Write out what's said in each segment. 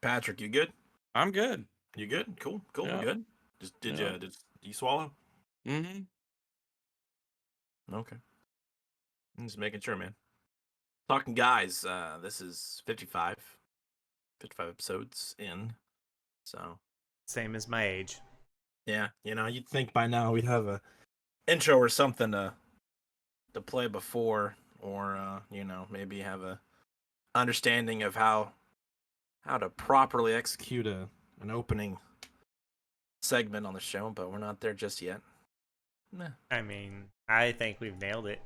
Patrick, you good? I'm good. You good? Cool. Yeah. Good. Just did Yeah. did you swallow? Mm-hmm. Okay. I'm just making sure, man. Talking guys, this is 55 episodes in. So Same as my age. yeah, you'd think by now we'd have a intro or something to play before, or maybe have a understanding of how to properly execute an opening segment on the show, but we're not there just yet. Nah. I mean, I think we've nailed it.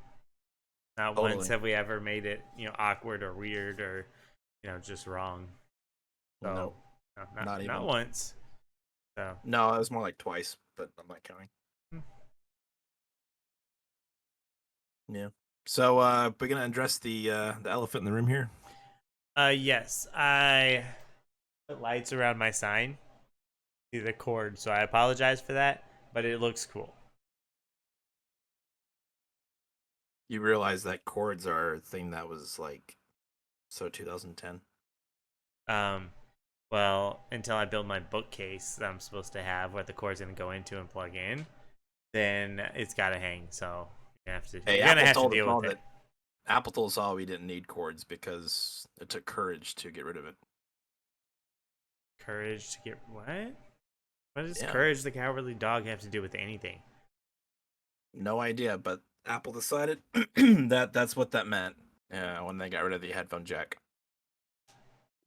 Not Totally. once have we ever made it, awkward or weird or, just wrong. So, Nope. Not even. not once. So. No, it was more like twice, but I'm not counting. Yeah. So, we're gonna address the elephant in the room here. Yes, I put lights around my sign. See the cord, so I apologize for that, but it looks cool. You realize that chords are a thing that was like so 2010. Well, until I build my bookcase that I'm supposed to have where the cord's gonna go into and plug in, then it's gotta hang. So you're gonna have to deal with it. Apple told us all we didn't need chords because it took courage to get rid of it. Courage to get what? What does courage the cowardly dog have to do with anything? No idea, but Apple decided that's what that meant when they got rid of the headphone jack.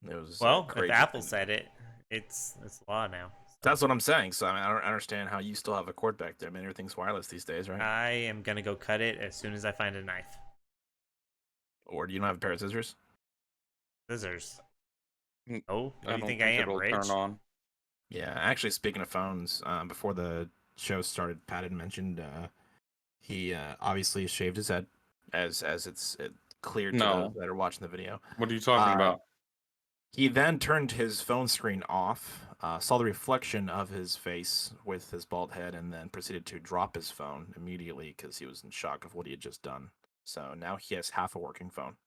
It was if Apple said it, it's law now. So. That's what I'm saying. So I don't understand how you still have a cord back there. I mean, everything's wireless these days, right? I am gonna go cut it as soon as I find a knife. Or do you not have a pair of scissors? Scissors. Oh, I do you think I am rich? Turn on. Yeah, actually, speaking of phones, before the show started, Pat had mentioned he obviously shaved his head, as it's clear to those that are watching the video. What are you talking about? He then turned his phone screen off, saw the reflection of his face with his bald head, and then proceeded to drop his phone immediately because he was in shock of what he had just done. So now he has half a working phone.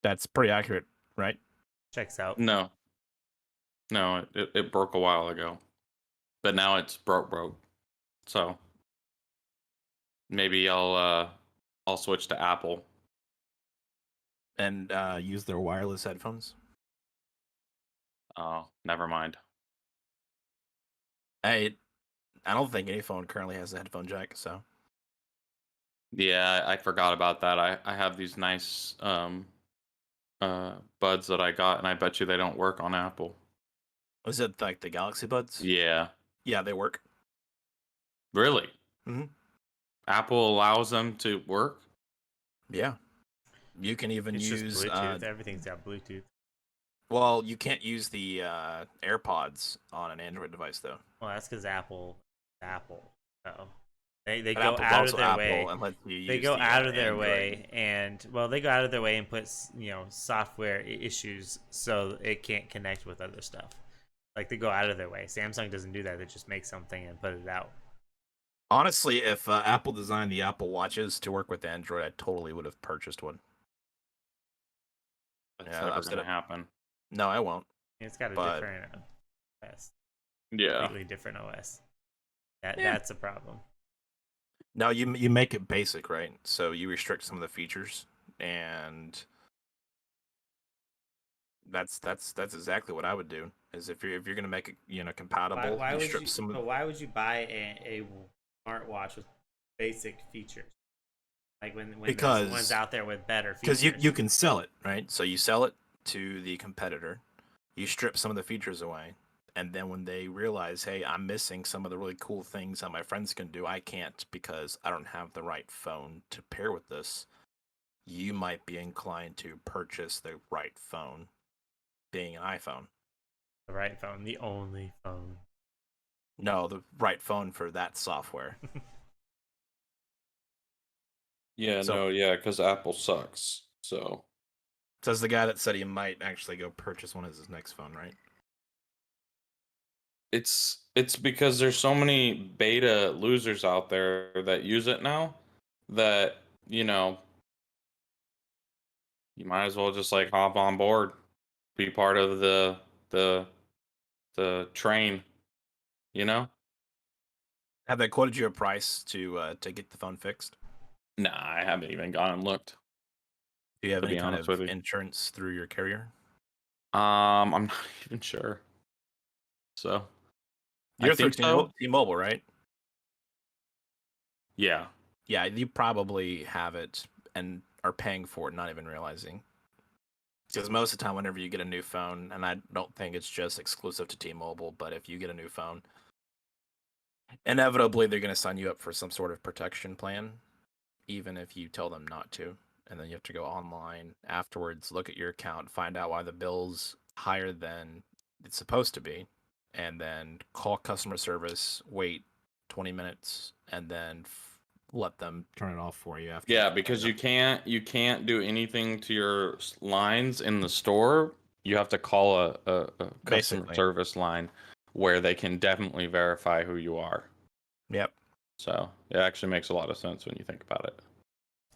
That's pretty accurate, right? Checks out. No, it broke a while ago, but now it's broke. So maybe I'll switch to Apple and use their wireless headphones. Oh, never mind. I don't think any phone currently has a headphone jack, so. Yeah, I forgot about that. I have these nice buds that I got, and I bet you they don't work on Apple. Is it like the Galaxy Buds? Yeah. Yeah, they work. Really? Mm-hmm. Apple allows them to work? Yeah. You can even use just Bluetooth. Everything's got Bluetooth. Well, you can't use the AirPods on an Android device, though. Well, that's because Apple. So they go out of their way. They go out of their way, and they go out of their way and put software issues so it can't connect with other stuff. Like they go out of their way. Samsung doesn't do that. They just make something and put it out. Honestly, if Apple designed the Apple Watches to work with Android, I totally would have purchased one. That's never going to happen. No, I won't. It's got a different OS. Yeah. Completely different OS. That's a problem. No, you make it basic, right? So you restrict some of the features, and that's exactly what I would do. Is if you're gonna make it compatible, why would you buy a smartwatch with basic features? Like when there's ones out there with better features. Because you can sell it, right? So you sell it to the competitor, you strip some of the features away, and then when they realize, hey, I'm missing some of the really cool things that my friends can do, I can't because I don't have the right phone to pair with this, you might be inclined to purchase the right phone, being an iPhone. The right phone, the only phone. No, the right phone for that software. Yeah, because Apple sucks. So says the guy that said he might actually go purchase one as his next phone, right? It's because there's so many beta losers out there that use it now that you might as well just like hop on board. be part of the train, you know? Have they quoted you a price to get the phone fixed? Nah, I haven't even gone and looked, Do you have to any be kind honest of with you. insurance through your carrier? I'm not even sure. So I You're through think so. T-Mobile, right? Yeah. Yeah, you probably have it and are paying for it, not even realizing. Because most of the time, whenever you get a new phone, and I don't think it's just exclusive to T-Mobile, but if you get a new phone, inevitably they're going to sign you up for some sort of protection plan, even if you tell them not to. And then you have to go online afterwards, look at your account, find out why the bill's higher than it's supposed to be, and then call customer service, wait 20 minutes, and then let them turn it off for you after. Yeah, because you can't do anything to your lines in the store. You have to call a customer Basically. service line where they can definitely verify who you are. Yep. So it actually makes a lot of sense when you think about it.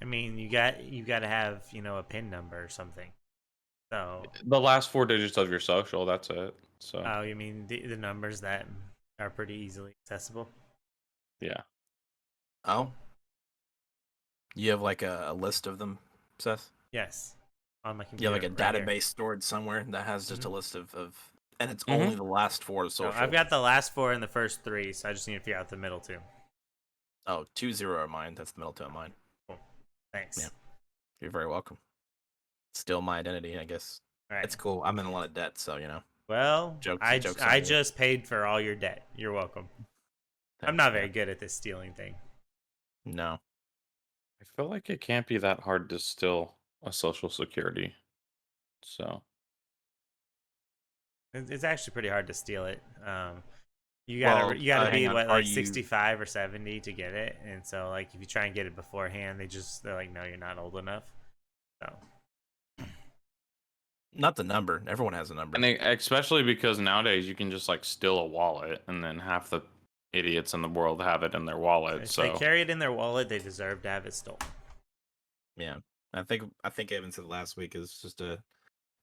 I mean, you got to have a PIN number or something. So the last 4 digits of your social, that's it. So oh, you mean the numbers that are pretty easily accessible? yeah. Oh. You have like a list of them, Seth? Yes. On my You computer. have like a right here. database stored somewhere that has just a list of and it's Mhm. only the last four of No, social. I've got the last four and the first three, so I just need to figure out the middle two. Oh, 20 are mine. That's the middle two of mine. Cool. Thanks. Yeah. You're very welcome. Still my identity, I guess. All right. It's cool. I'm in a lot of debt, so Well, jokes on I you. just paid for all your debt. You're welcome. I'm not very good at this stealing thing. No. I feel like it can't be that hard to steal a social security. So It's actually pretty hard to steal it. You Well, gotta hang be on. what, Are like you 65 or 70 to get it, and so like if you try and get it beforehand, they're like, no, you're not old enough. So not the number? Everyone has a number. and especially because nowadays you can just like steal a wallet and then half the idiots in the world have it in their wallet. if So they carry it in their wallet, they deserve to have it stolen. Yeah. I think Evan said last week is just a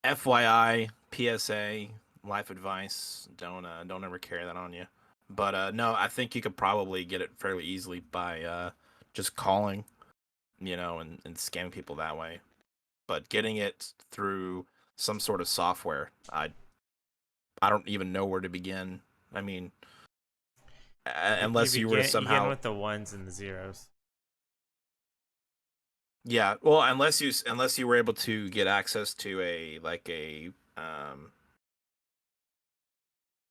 FYI, PSA, life advice. Don't ever carry that on you. But no, I think you could probably get it fairly easily by just calling, and scamming people that way. But getting it through some sort of software, I don't even know where to begin. I mean, unless you were to you begin somehow, with the ones and the zeros. yeah, well, unless you were able to get access to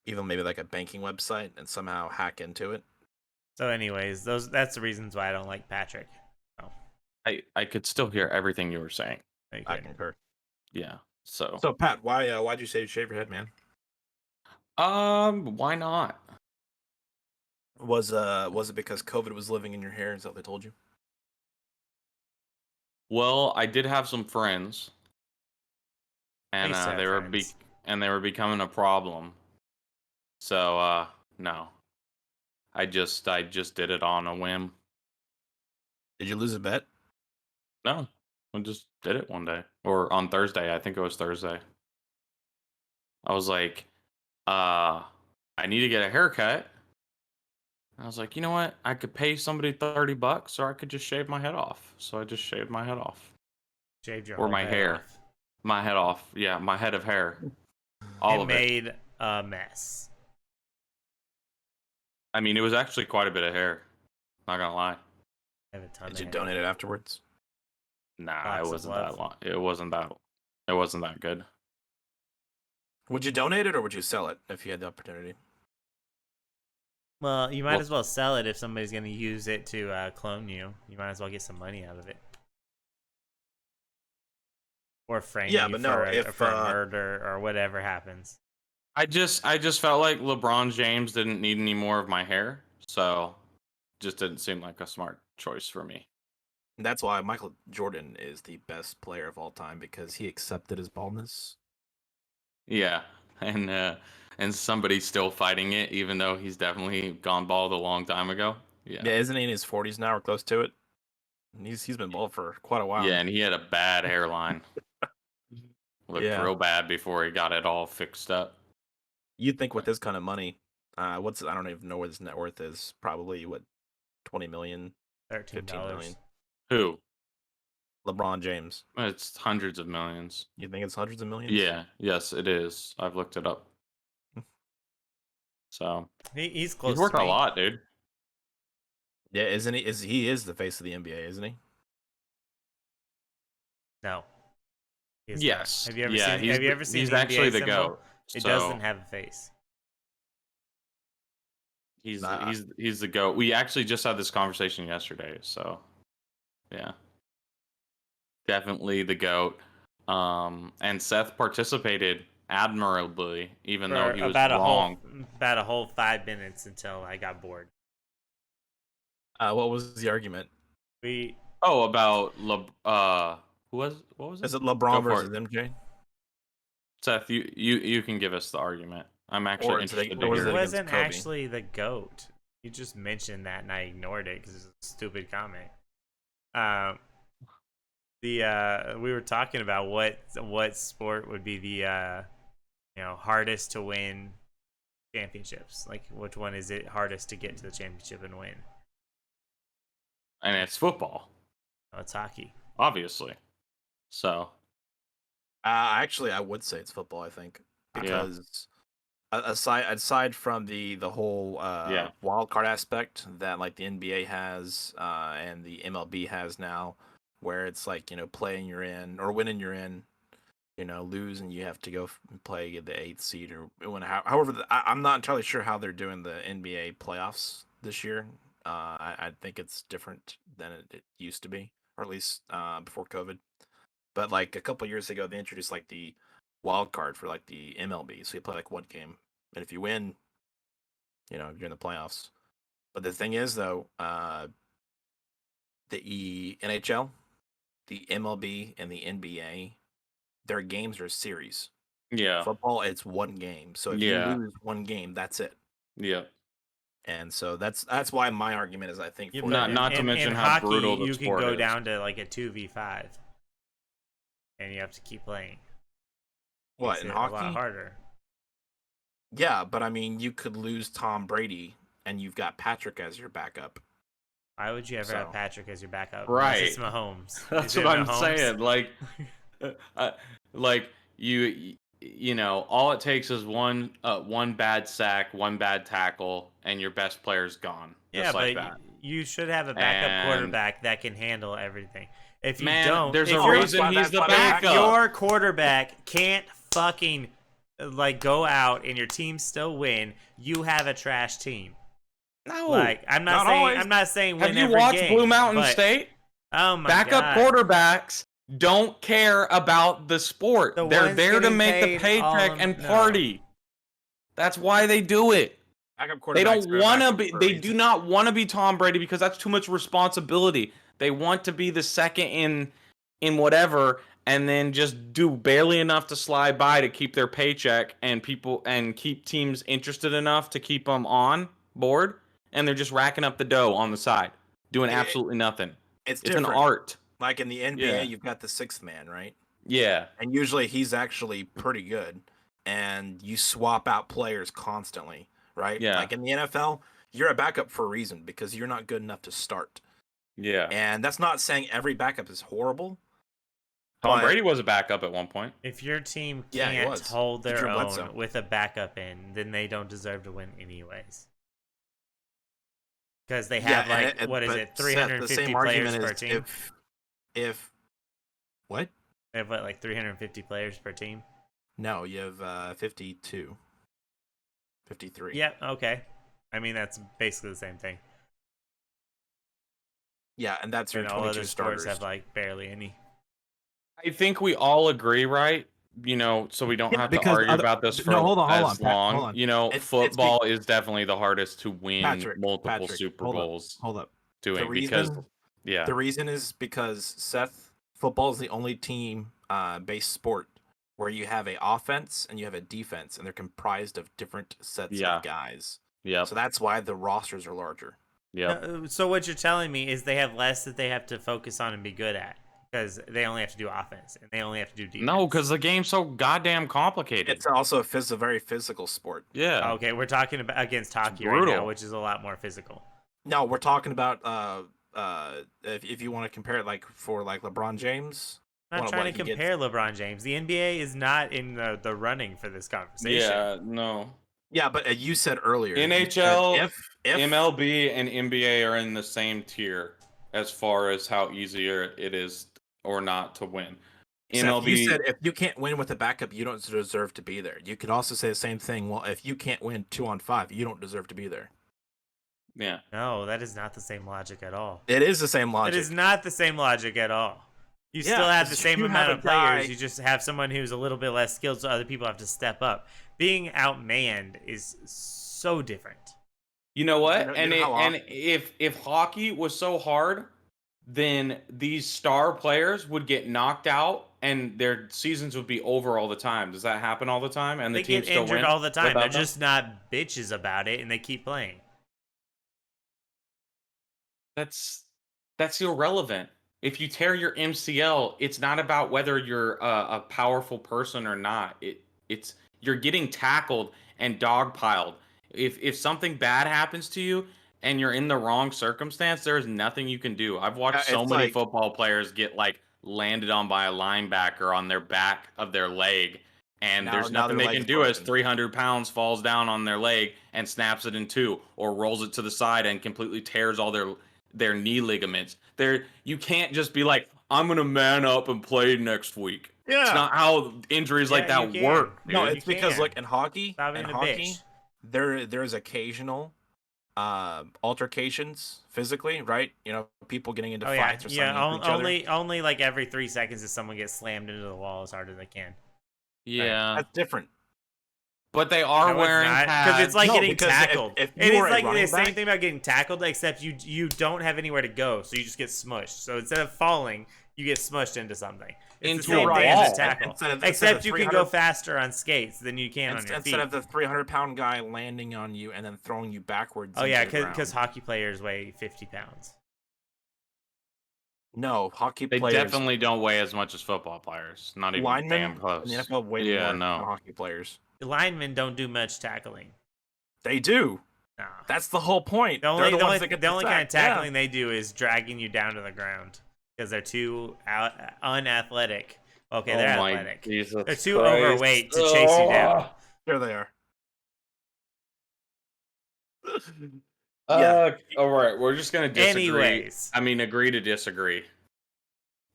even maybe like a banking website and somehow hack into it. So, anyways, that's the reasons why I don't like Patrick. Oh, I could still hear everything you were saying. I concur. Yeah. So Pat, why'd you say shave your head, man? why not? Was it because COVID was living in your hair? Is that what they told you? Well, I did have some friends, and they were becoming a problem. So no, I just did it on a whim. Did you lose a bet? No, I just did it one day or on Thursday. I think it was Thursday. I was like, I need to get a haircut. I was like, you know what? I could pay somebody $30, or I could just shave my head off. So I just shaved my head off. Shaved your Or whole my head hair. off. My head off. Yeah, my head of hair. All of it. Made a mess. I mean, it was actually quite a bit of hair. Not gonna lie. Did you donate it afterwards? Nah, it wasn't that long. It wasn't that good. Would you donate it or would you sell it if you had the opportunity? Well, you might as well sell it if somebody's going to use it to clone you. You might as well get some money out of it. Or frame you for a murder or whatever happens. I just felt like LeBron James didn't need any more of my hair, so just didn't seem like a smart choice for me. That's why Michael Jordan is the best player of all time, because he accepted his baldness. Yeah, and somebody's still fighting it, even though he's definitely gone bald a long time ago. Yeah, isn't he in his 40s now or close to it? He's been bald for quite a while. Yeah, and he had a bad hairline. Looked real bad before he got it all fixed up. You'd think with this kind of money, I don't even know what his net worth is. Probably what, 20 million, 15 million. Who? LeBron James. It's hundreds of millions. You think it's hundreds of millions? Yeah. Yes, it is. I've looked it up. So he's close. He's worked to a lot, dude. Yeah, isn't he? He is the face of the NBA, isn't he? No. Yes. Have you ever seen? Have you ever seen? He's the actually NBA the symbol? GOAT. It doesn't have a face. He's the GOAT. We actually just had this conversation yesterday, so yeah. Definitely the GOAT. And Seth participated admirably, even though he was wrong. About a whole 5 minutes until I got bored. What was the argument? About what was it? Is it LeBron versus MJ? Seth, you can give us the argument. I'm actually interested to hear. It wasn't actually the GOAT. You just mentioned that and I ignored it because it's a stupid comment. We were talking about what sport would be the hardest to win championships. Like, which one is it hardest to get to the championship and win? And it's football. Oh, it's hockey. Obviously. So. Actually, I would say it's football. I think because aside from the whole wild card aspect that like the NBA has and the MLB has now, where it's like playing you're in or winning you're in, lose and you have to go play the 8th seed or when however I'm not entirely sure how they're doing the NBA playoffs this year. I think it's different than it used to be, or at least before COVID. But like a couple years ago, they introduced like the wild card for like the MLB. So you play like one game, and if you win, you're in the playoffs. But the thing is, though, the NHL, the MLB, and the NBA, their games are a series. Yeah. Football, it's one game. So if you lose one game, that's it. Yeah. And so that's why my argument is I think not to mention how hockey, brutal the you sport can go is. down to like a 2v5, and you have to keep playing. What, in hockey? A lot harder. Yeah, but I mean, you could lose Tom Brady, and you've got Patrick as your backup. Why would you ever have Patrick as your backup? Right. It's Mahomes. That's what I'm saying. Like all it takes is one bad sack, one bad tackle, and your best player's gone. Yeah, but you should have a backup quarterback that can handle everything. If you don't, there's a reason he's the backup. Your quarterback can't fucking go out and your team still win. You have a trash team. No, I'm not saying win every game. Have you watched Blue Mountain State? Oh my backup quarterbacks don't care about the sport. They're there to make the paycheck and party. That's why they do it. They don't want to be. They do not want to be Tom Brady because that's too much responsibility. They want to be the second in whatever, and then just do barely enough to slide by to keep their paycheck and keep teams interested enough to keep them on board. And they're just racking up the dough on the side, doing absolutely nothing. It's an art. Like in the NBA, you've got the 6th man, right? Yeah. And usually he's actually pretty good. And you swap out players constantly, right? Yeah. Like in the NFL, you're a backup for a reason because you're not good enough to start. Yeah. And that's not saying every backup is horrible. Tom Brady was a backup at one point. If your team can't hold their own with a backup in, then they don't deserve to win anyways. Because they have 350 players per team? What? They have 350 players per team? No, you have 52. 53. Yeah, okay. I mean, that's basically the same thing. Yeah, and that's your 22 all other starters. Sports have barely any. I think we all agree, right? So we don't have to argue about this for long. Hold on. Football is definitely the hardest to win multiple Super Bowls. Hold up. The reason is because Seth, football is the only team based sport where you have a offense and you have a defense, and they're comprised of different sets of guys. Yeah. So that's why the rosters are larger. Yeah. So what you're telling me is they have less that they have to focus on and be good at. because they only have to do offense and they only have to do defense. No, because the game's so goddamn complicated. It's also a very physical sport. Yeah. Okay, we're talking about against hockey right now, which is a lot more physical. No, we're talking about if you want to compare it like for like LeBron James. I'm not trying to compare LeBron James. The NBA is not in the running for this conversation. Yeah, no. Yeah, but you said earlier NHL, if MLB, and NBA are in the same tier as far as how easier it is or not to win. MLB, you said if you can't win with a backup, you don't deserve to be there. You could also say the same thing. Well, if you can't win 2-on-5, you don't deserve to be there. Yeah. No, that is not the same logic at all. It is the same logic. It is not the same logic at all. You still have the same amount of players. You just have someone who's a little bit less skilled, so other people have to step up. Being outmanned is so different. You know what? And if hockey was so hard, then these star players would get knocked out and their seasons would be over all the time. Does that happen all the time? And they the team get still injured win all the time. They're them? just not bitches about it, and they keep playing. That's irrelevant. If you tear your MCL, it's not about whether you're a powerful person or not. It's you're getting tackled and dogpiled. If something bad happens to you and you're in the wrong circumstance, there is nothing you can do. I've watched so many football players get like landed on by a linebacker on their back of their leg, and there's nothing they can do as 300 pounds falls down on their leg and snaps it in two, or rolls it to the side and completely tears all their knee ligaments. You can't just be like, I'm gonna man up and play next week. Yeah, it's not how injuries like that work. Dude. No, it's because like in hockey, there's occasional altercations physically, right? You know, people getting into fights or something. Yeah, only like every 3 seconds if someone gets slammed into the wall as hard as they can. Yeah, that's different. But they are wearing pads. Because it's like getting tackled. If it is like the same thing about getting tackled, except you don't have anywhere to go, so you just get smushed. So instead of falling, you get smushed into something. It's the same thing as a tackle. Except you can go faster on skates than you can on your feet. Instead of the 300-pound guy landing on you and then throwing you backwards. Oh yeah, because hockey players weigh 50 pounds. No, hockey players. They definitely don't weigh as much as football players. Not even damn close. In the NFL weigh more than hockey players. The linemen don't do much tackling. They do. No. That's the whole point. The only kind of tackling they do is dragging you down to the ground because they're too unathletic. Okay, they're athletic. They're too overweight to chase you down. There they are. All right, we're just gonna disagree. Agree to disagree.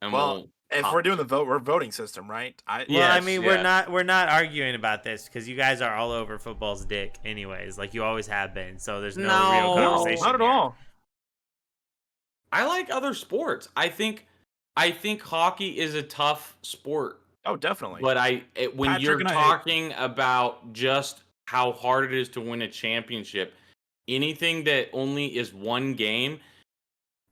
And if we're doing the voting system, right? We're not arguing about this because you guys are all over football's dick, anyways. Like you always have been. So there's no real conversation. Not at all. I like other sports. I think hockey is a tough sport. Oh, definitely. But when you're talking about just how hard it is to win a championship, anything that only is one game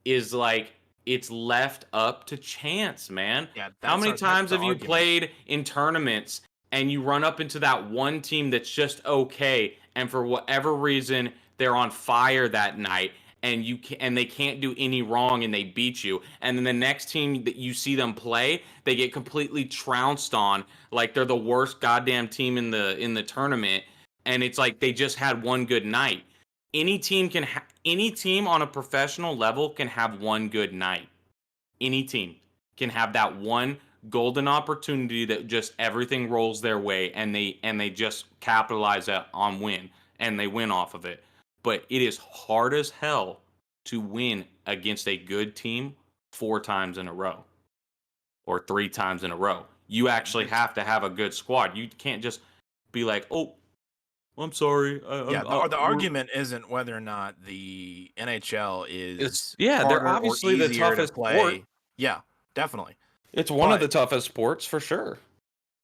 is like. It's left up to chance, man. Yeah, how many times have you played in tournaments and you run up into that one team that's just okay, and for whatever reason they're on fire that night, and they can't do any wrong and they beat you, and then the next team that you see them play, they get completely trounced on like they're the worst goddamn team in the tournament, and it's like they just had one good night. Any team on a professional level can have one good night. Any team can have that one golden opportunity that just everything rolls their way and they just capitalize on win and they win off of it. But it is hard as hell to win against a good team 4 times in a row or 3 times in a row. You actually have to have a good squad. You can't just be like, oh, I'm sorry. The argument isn't whether or not the NHL is they're obviously the toughest sport. Yeah, definitely. It's one of the toughest sports for sure.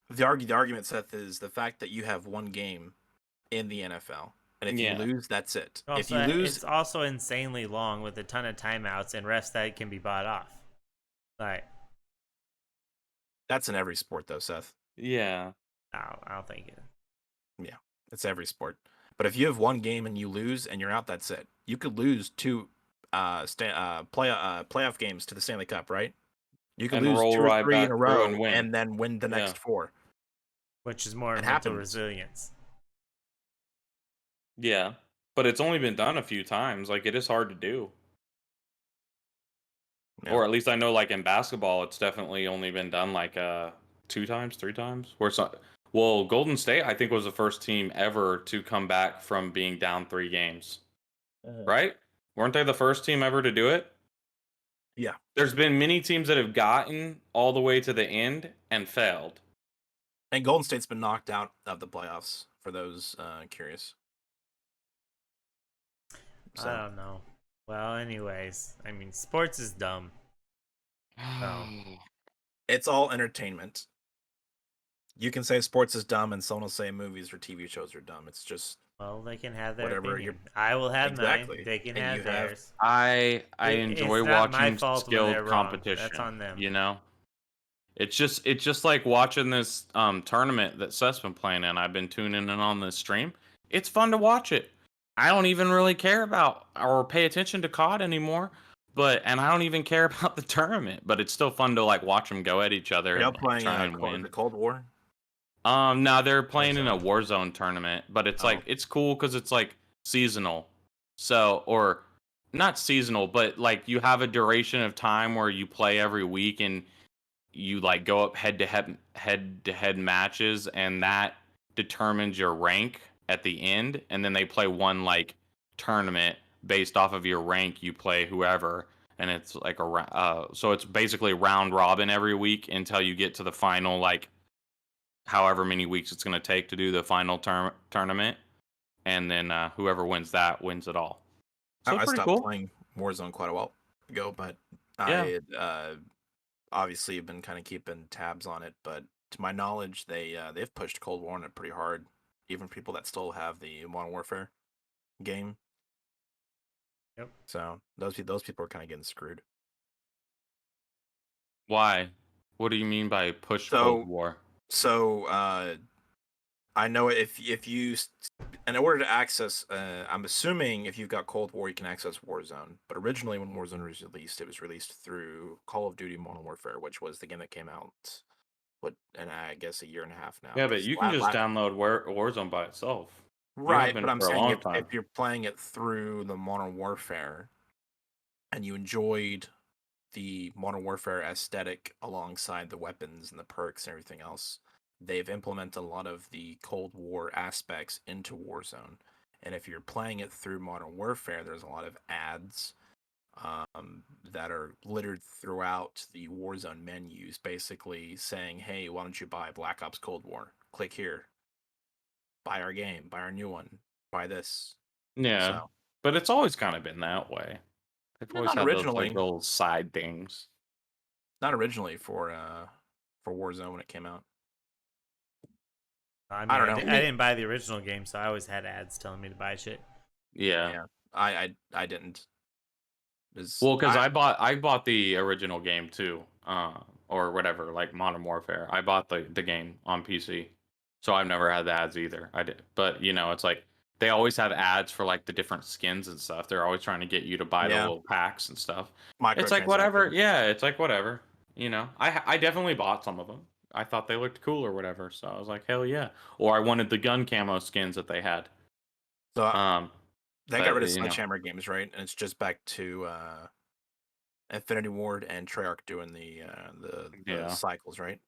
The argument, Seth, is the fact that you have one game in the NFL, and if you lose, that's it. Also, if you lose, it's also insanely long with a ton of timeouts and refs that can be bought off. Like that's in every sport, though, Seth. Yeah. No, I don't think it. Yeah. It's every sport. But if you have one game and you lose and you're out, that's it. You could lose 2 playoff games to the Stanley Cup, right? You can and lose roll 2 or right 3 in back a through row and win. and then win the next 4. Which is more It mental happens. resilience. Yeah, but it's only been done a few times. Like, it is hard to do. Yeah. Or at least I know, like, in basketball, it's definitely only been done, like, 2 times, 3 times. Where it's not... Well, Golden State, I think, was the first team ever to come back from being down 3 games. Right? Weren't they the first team ever to do it? Yeah. There's been many teams that have gotten all the way to the end and failed. And Golden State's been knocked out of the playoffs, for those curious. So. I don't know. Well, anyways, I mean, sports is dumb. So. It's all entertainment. You can say sports is dumb, and someone will say movies or TV shows are dumb. It's just... Well, they can have their whatever opinion. I will have mine. They can have theirs. I enjoy watching skilled competition. That's on them. You know, it's just like watching this tournament that Seth's been playing in. I've been tuning in on this stream. It's fun to watch it. I don't even really care about or pay attention to COD anymore. And I don't even care about the tournament. But it's still fun to like watch them go at each other and playing try and win. The Cold War. No, they're playing in a Warzone tournament, but it's like it's cool because it's like seasonal. So, or not seasonal, but like you have a duration of time where you play every week and you like go up head to head matches, and that determines your rank at the end. And then they play one like tournament based off of your rank. You play whoever, and it's like so it's basically round robin every week until you get to the final like however many weeks it's going to take to do the final tournament, and then whoever wins that wins it all. So I stopped cool. playing Warzone quite a while ago, but I obviously have been kind of keeping tabs on it. But to my knowledge, they've pushed Cold War on it pretty hard. Even people that still have the Modern Warfare game. Yep. So those people are kind of getting screwed. Why? What do you mean by push Cold War? So I know if you, in order to access, I'm assuming if you've got Cold War, you can access Warzone. But originally, when Warzone was released, it was released through Call of Duty Modern Warfare, which was the game that came out, I guess a year and a half now. Yeah, but you can just download Warzone by itself. Right, but I'm saying if you're playing it through the Modern Warfare, and you enjoyed the Modern Warfare aesthetic alongside the weapons and the perks and everything else, they've implemented a lot of the Cold War aspects into Warzone. And if you're playing it through Modern Warfare, there's a lot of ads that are littered throughout the Warzone menus, basically saying, hey, why don't you buy Black Ops Cold War? Click here. Buy our game. Buy our new one. Buy this. Yeah, but it's always kind of been that way. They've always had those like little side things. Not originally for Warzone when it came out. I don't know. I didn't buy the original game, so I always had ads telling me to buy shit. Yeah. I didn't. Well, because I bought the original game too, or whatever, like Modern Warfare. I bought the game on PC, so I've never had the ads either. I did, but you know, it's like they always have ads for like the different skins and stuff. They're always trying to get you to buy the little packs and stuff. It's like whatever. Yeah, it's like whatever. You know, I definitely bought some of them. I thought they looked cool or whatever, so I was like, hell yeah. Or I wanted the gun camo skins that they had. So they got rid of Sledgehammer games, right? And it's just back to Infinity Ward and Treyarch doing the cycles, right?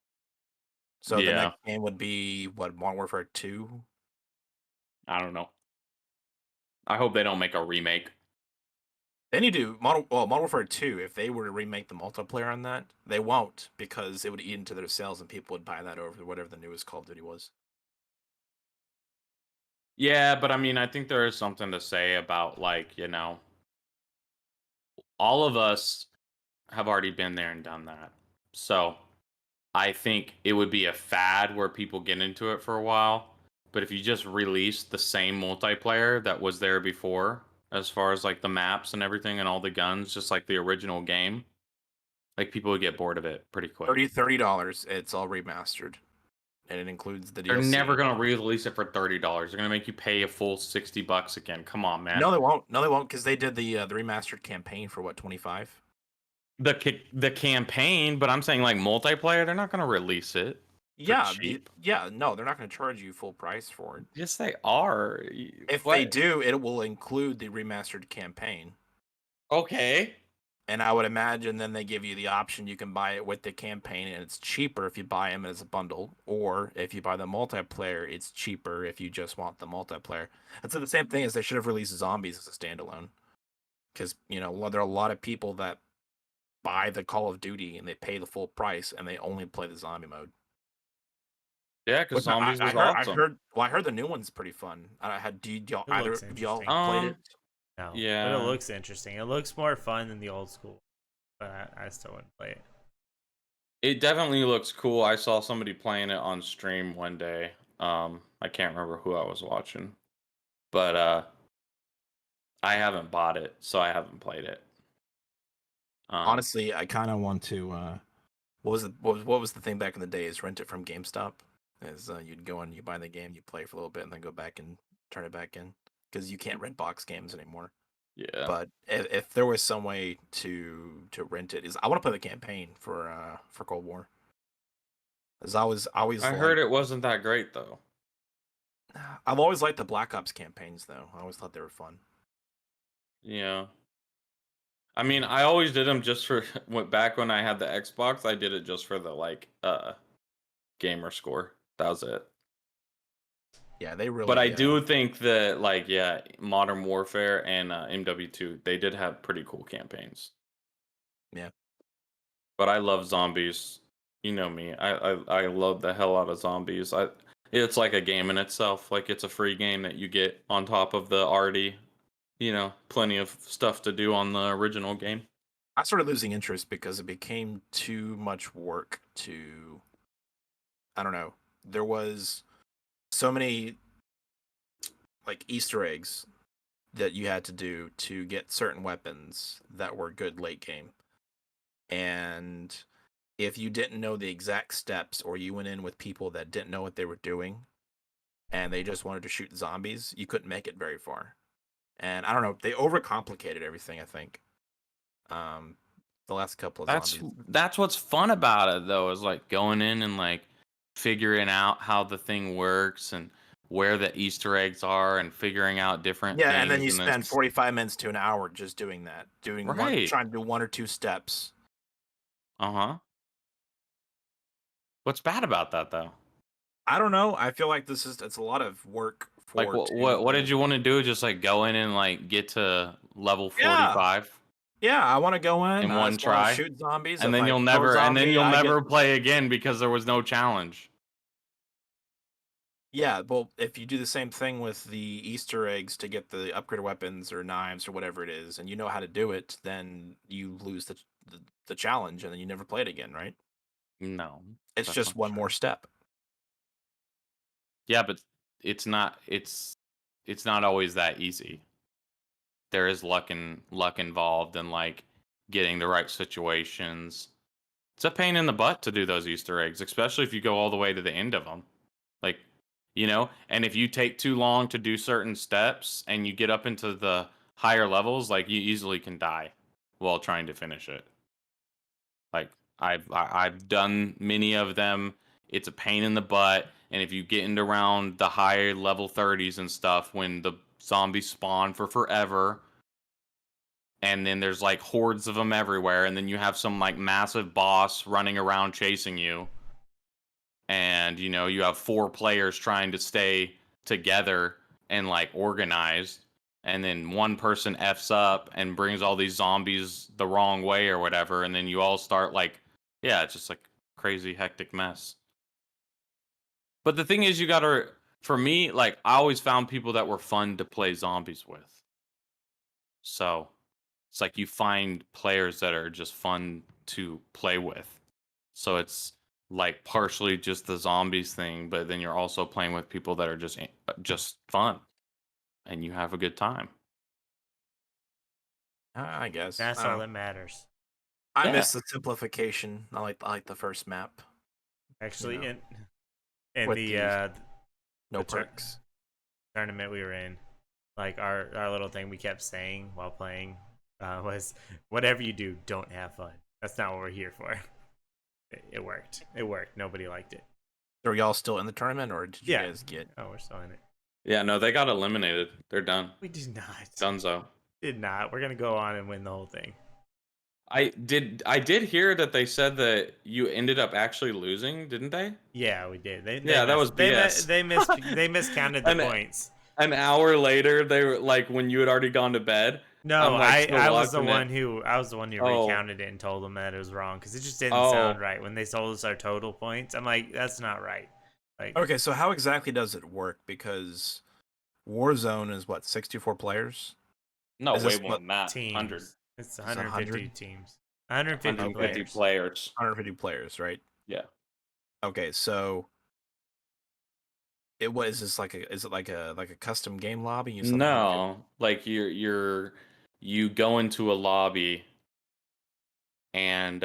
So the next game would be what, Modern Warfare 2? I don't know. I hope they don't make a remake. They need to Modern Warfare 2. If they were to remake the multiplayer on that, they won't, because it would eat into their sales and people would buy that over whatever the newest Call of Duty was. Yeah, but I mean, I think there is something to say about, like, you know, all of us have already been there and done that. So I think it would be a fad where people get into it for a while. But if you just release the same multiplayer that was there before, as far as like the maps and everything and all the guns, just like the original game, like people would get bored of it pretty quick. $30. It's all remastered. And it includes the DLC. They're never gonna re-release it for $30. They're gonna make you pay a full $60 again. Come on, man. No, they won't. No, they won't, because they did the remastered campaign for what, $25? the campaign, but I'm saying like multiplayer, they're not gonna release it. Yeah, cheap. No, they're not going to charge you full price for it. Yes, they are. If they do, it will include the remastered campaign. Okay. And I would imagine then they give you the option you can buy it with the campaign, and it's cheaper if you buy them as a bundle, or if you buy the multiplayer, it's cheaper if you just want the multiplayer. And so the same thing is they should have released Zombies as a standalone, because there are a lot of people that buy the Call of Duty and they pay the full price and they only play the zombie mode. Yeah, because Zombies was awesome. I heard the new one's pretty fun. Do y'all played it? No. Yeah. But it looks interesting. It looks more fun than the old school. But I still wouldn't play it. It definitely looks cool. I saw somebody playing it on stream one day. I can't remember who I was watching. But I haven't bought it, so I haven't played it. Honestly, I kind of want to. What was the thing back in the day? Is rent it from GameStop. Is you'd go and you buy the game, you play for a little bit, and then go back and turn it back in, because you can't rent box games anymore. Yeah. But if there was some way to rent it, I want to play the campaign for Cold War. As I heard it wasn't that great though. I've always liked the Black Ops campaigns though. I always thought they were fun. Yeah. I mean, I always did them just for back when I had the Xbox. I did it just for the gamer score. That was it. Yeah, they really. But I do think that Modern Warfare and MW2, they did have pretty cool campaigns. Yeah. But I love Zombies. You know me. I love the hell out of Zombies. It's like a game in itself. Like, it's a free game that you get on top of the already, plenty of stuff to do on the original game. I started losing interest because it became too much work to. I don't know. There was so many like Easter eggs that you had to do to get certain weapons that were good late game. And if you didn't know the exact steps, or you went in with people that didn't know what they were doing and they just wanted to shoot zombies, you couldn't make it very far. And I don't know, they overcomplicated everything, I think. The last couple of zombies. That's what's fun about it though, is like going in and like figuring out how the thing works and where the Easter eggs are and figuring out different things. And then you spend 45 minutes to an hour just doing that. Trying to do one or two steps. Uh-huh. What's bad about that though? I don't know. I feel like it's a lot of work for. Like what did you want to do? Just like go in and like get to level 45? Yeah, I want to go in one try, shoot zombies, and then you'll never play again because there was no challenge. Yeah, well, if you do the same thing with the Easter eggs to get the upgraded weapons or knives or whatever it is, and you know how to do it, then you lose the challenge, and then you never play it again, right? No, it's just one more step. Yeah, but it's not always that easy. There is luck involved in like getting the right situations. It's a pain in the butt to do those Easter eggs, especially if you go all the way to the end of them. Like, and if you take too long to do certain steps and you get up into the higher levels, like you easily can die while trying to finish it. Like I've done many of them. It's a pain in the butt. And if you get into around the higher level 30s and stuff, when the zombies spawn for forever, and then there's like hordes of them everywhere, and then you have some like massive boss running around chasing you, and you have 4 players trying to stay together and like organized, and then one person F's up and brings all these zombies the wrong way or whatever, and then you all start like, it's just like crazy hectic mess. But the thing is, for me, like, I always found people that were fun to play zombies with. So it's like you find players that are just fun to play with. So it's like partially just the zombies thing, but then you're also playing with people that are just fun, and you have a good time. I guess that's all that matters. I miss the simplification. I like the first map. Actually, in the no perks tournament we were in, like our little thing we kept saying while playing was, whatever you do, don't have fun. That's not what we're here for. It worked. It worked. Nobody liked it. Are y'all still in the tournament, or did you guys get? Oh, we're still in it. Yeah, no, they got eliminated. They're done. We did not. Dunzo. Did not. We're gonna go on and win the whole thing. I did hear that they said that you ended up actually losing, didn't they? Yeah, we did. That was BS. They miscounted the points. An hour later, they were like, when you had already gone to bed. No, like, I was the one who recounted it and told them that it was wrong because it just didn't sound right when they told us our total points. I'm like, that's not right. Like, okay, so how exactly does it work? Because Warzone is what, 64 players? No, way more than that. Teams. 100. It's 150 teams. 150 players. 150 players, right? Yeah. Okay, so what is this like? Is it like a custom game lobby? No, like you go into a lobby and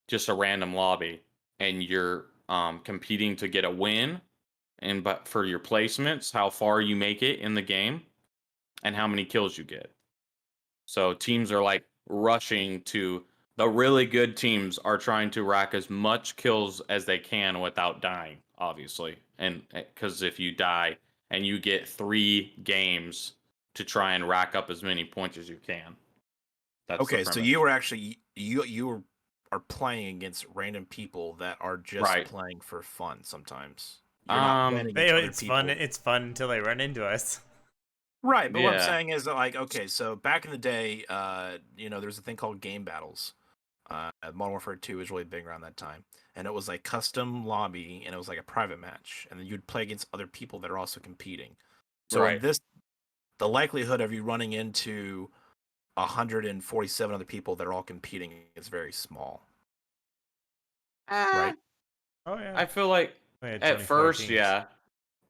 just a random lobby, and you're competing to get a win, but for your placements, how far you make it in the game, and how many kills you get. So teams are like rushing to the really good teams are trying to rack as much kills as they can without dying, obviously. And because if you die and you get 3 games to try and rack up as many points as you can. That's okay, so you were actually you are playing against random people that are just playing for fun sometimes. You're not playing against other people. It's fun until they run into us. Right, but what I'm saying is that, like, okay, so back in the day, there's a thing called game battles. Modern Warfare 2 was really big around that time, and it was like custom lobby, and it was like a private match, and then you'd play against other people that are also competing. So in this, the likelihood of you running into 147 other people that are all competing is very small. Right? Oh yeah. I feel like at first, yeah.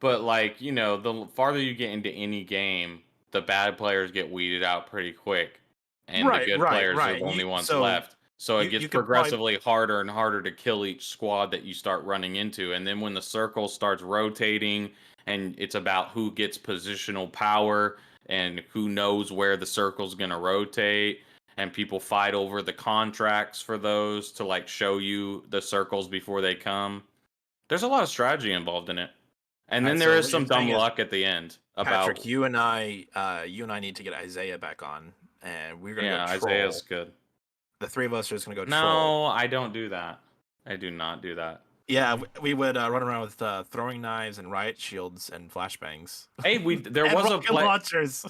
But like, the farther you get into any game, the bad players get weeded out pretty quick. And the good players are the only ones left. So it gets progressively harder and harder to kill each squad that you start running into. And then when the circle starts rotating and it's about who gets positional power and who knows where the circle's going to rotate, and people fight over the contracts for those to like show you the circles before they come. There's a lot of strategy involved in it. And then there is some dumb luck at the end. Patrick, you and I need to get Isaiah back on, and we're gonna go troll. Isaiah's good. The 3 of us are just gonna go troll. No, I don't do that. I do not do that. Yeah, we would run around with throwing knives and riot shields and flashbangs. Hey, there was a launchers.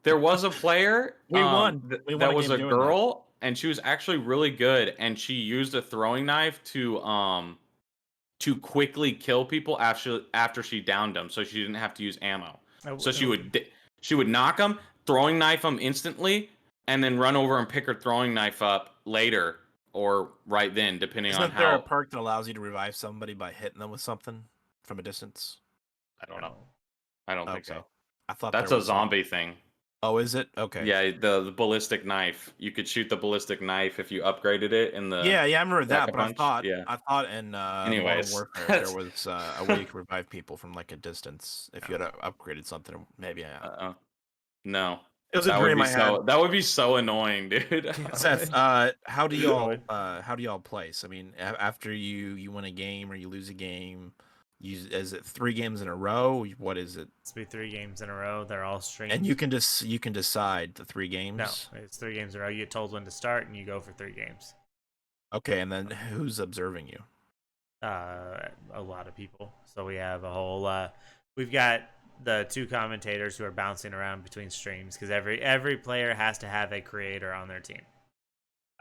There was a player. We won. That was a girl, and she was actually really good, and she used a throwing knife to quickly kill people after she downed them, so she didn't have to use ammo. So she would knock them, throwing knife them instantly, and then run over and pick her throwing knife up later or right then, depending on how. Isn't there a perk that allows you to revive somebody by hitting them with something from a distance? I don't know. I don't think so. I thought that's a zombie thing. Oh, is it? Okay. Yeah, the ballistic knife. You could shoot the ballistic knife if you upgraded it in the. Yeah, I remember that. But I thought in Anyways, Modern Warfare there was a way you could revive people from like a distance if you had upgraded something. Maybe. No. It was a dream I had. That would be so annoying, dude. Seth, how do y'all place? I mean, after you win a game or you lose a game. Is it 3 games in a row? What is it? It's be 3 games in a row. They're all streamed. And you can decide the 3 games. No, it's 3 games in a row. You get told when to start, and you go for 3 games. Okay, and then who's observing you? A lot of people. So we have a whole. We've got the 2 commentators who are bouncing around between streams because every player has to have a creator on their team.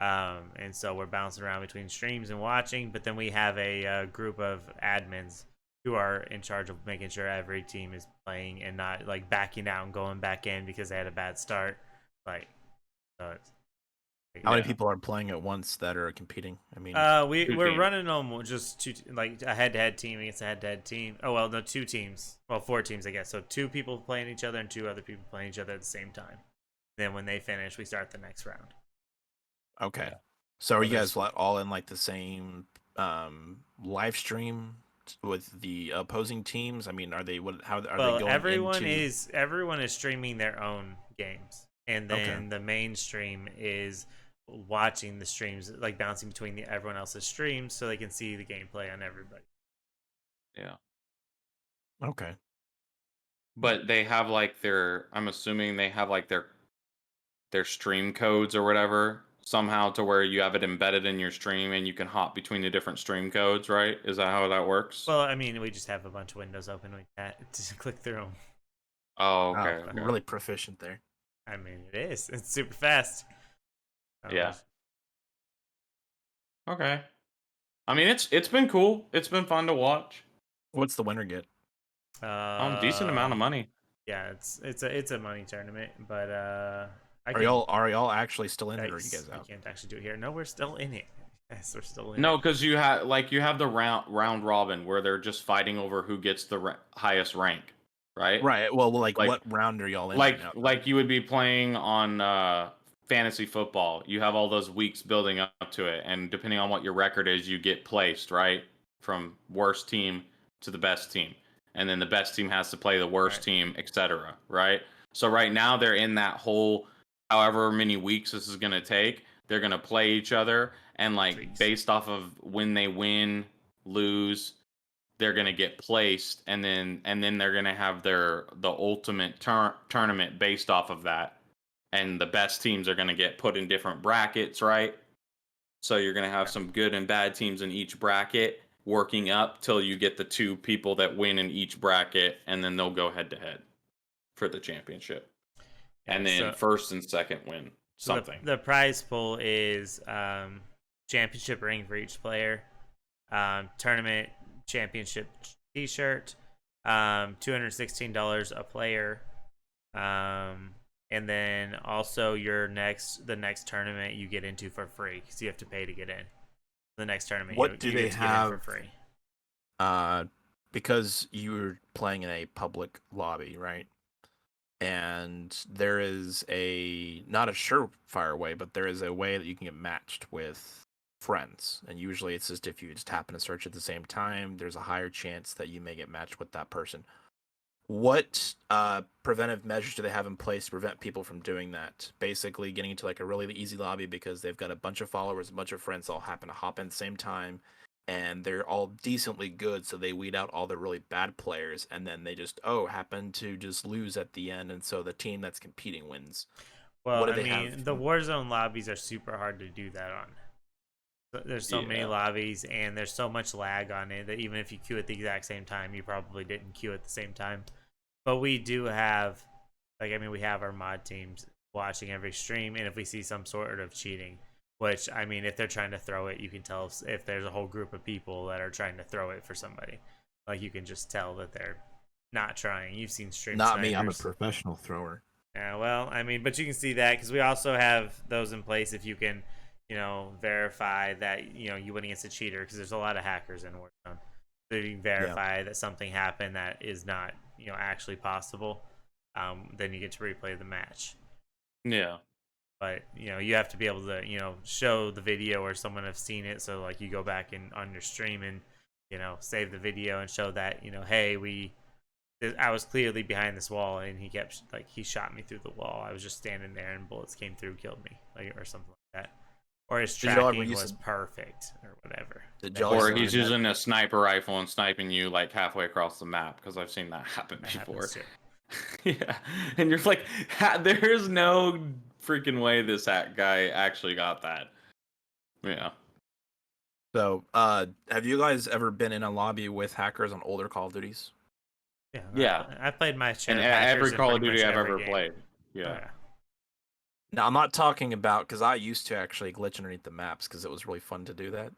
And so we're bouncing around between streams and watching. But then we have a group of admins who are in charge of making sure every team is playing and not like backing out and going back in because they had a bad start. How many people are playing at once that are competing? I mean, we're running them just 2, like a head-to-head team against a head-to-head team. Oh well, no, 2 teams. Well, 4 teams, I guess. So 2 people playing each other and 2 other people playing each other at the same time. Then when they finish, we start the next round. Okay. So are you guys all in like the same live stream with the opposing teams? I mean, are they how are they going everyone is streaming their own games, and then the main stream is watching the streams, like bouncing between everyone else's streams, so they can see the gameplay on everybody. Yeah. Okay. But they have like I'm assuming they have like their stream codes or whatever somehow to where you have it embedded in your stream and you can hop between the different stream codes, right? Is that how that works? Well, I mean, we just have a bunch of windows open like that to click through them. Oh, Wow, okay. I'm really proficient there. I mean, it is. It's super fast. Yeah. Okay. I mean, it's been cool. It's been fun to watch. What's the winner get? Decent amount of money. Yeah, it's a money tournament, but Are y'all actually still in it, or are you guys I out? can't actually do it here. No, we're still in it. Yes, we're still in No, it. because you have the round robin where they're just fighting over who gets the highest rank, right? Right. Well, like what round are y'all in right now? Like you would be playing on fantasy football. You have all those weeks building up to it, and depending on what your record is, you get placed, right? From worst team to the best team. And then the best team has to play the worst team, etc. Right? So right now they're in that whole however many weeks this is gonna take, they're gonna play each other, and like based off of when they win, lose, they're gonna get placed, and then they're gonna have the ultimate tournament based off of that, and the best teams are gonna get put in different brackets, right? So you're gonna have some good and bad teams in each bracket, working up till you get the two people that win in each bracket, and then they'll go head to head for the championship, and then first and second win something. The prize pool is championship ring for each player, tournament championship t-shirt, $216 a player, and then also the next tournament you get into for free because you have to pay to get in. The next tournament, what do they have for free? Because you're playing in a public lobby, right? And there is not a surefire way, but there is a way that you can get matched with friends. And usually it's just if you just happen to search at the same time, there's a higher chance that you may get matched with that person. What preventive measures do they have in place to prevent people from doing that? Basically getting into like a really easy lobby because they've got a bunch of followers, a bunch of friends all happen to hop in at the same time, and they're all decently good, so they weed out all the really bad players, and then they just happen to just lose at the end, and so the team that's competing wins. Well, I mean, the Warzone lobbies are super hard to do that on. There's so many lobbies, and there's so much lag on it that even if you queue at the exact same time, you probably didn't queue at the same time. But we do have, we have our mod teams watching every stream, and if we see some sort of cheating, which, I mean, if they're trying to throw it, you can tell if there's a whole group of people that are trying to throw it for somebody. Like, you can just tell that they're not trying. You've seen streams. Not me, I'm a professional thrower. Yeah, well, I mean, but you can see that because we also have those in place if you can, verify that, you went against a cheater, because there's a lot of hackers in Warzone. So you can verify that something happened that is not, actually possible. Then you get to replay the match. Yeah. But, you have to be able to, show the video or someone have seen it. So, like, you go back on your stream and, save the video and show that, hey, I was clearly behind this wall, and he shot me through the wall. I was just standing there and bullets came through, killed me, or something like that. Or his tracking was perfect, or whatever. Or he's using a sniper rifle and sniping you like halfway across the map, because I've seen that happen before. Yeah, and you're like, there's no freaking way this guy actually got that. Yeah. So, have you guys ever been in a lobby with hackers on older Call of Duties? Yeah. I played my share and every Call of Duty I've ever played. Yeah. Now, I'm not talking about, because I used to actually glitch underneath the maps because it was really fun to do that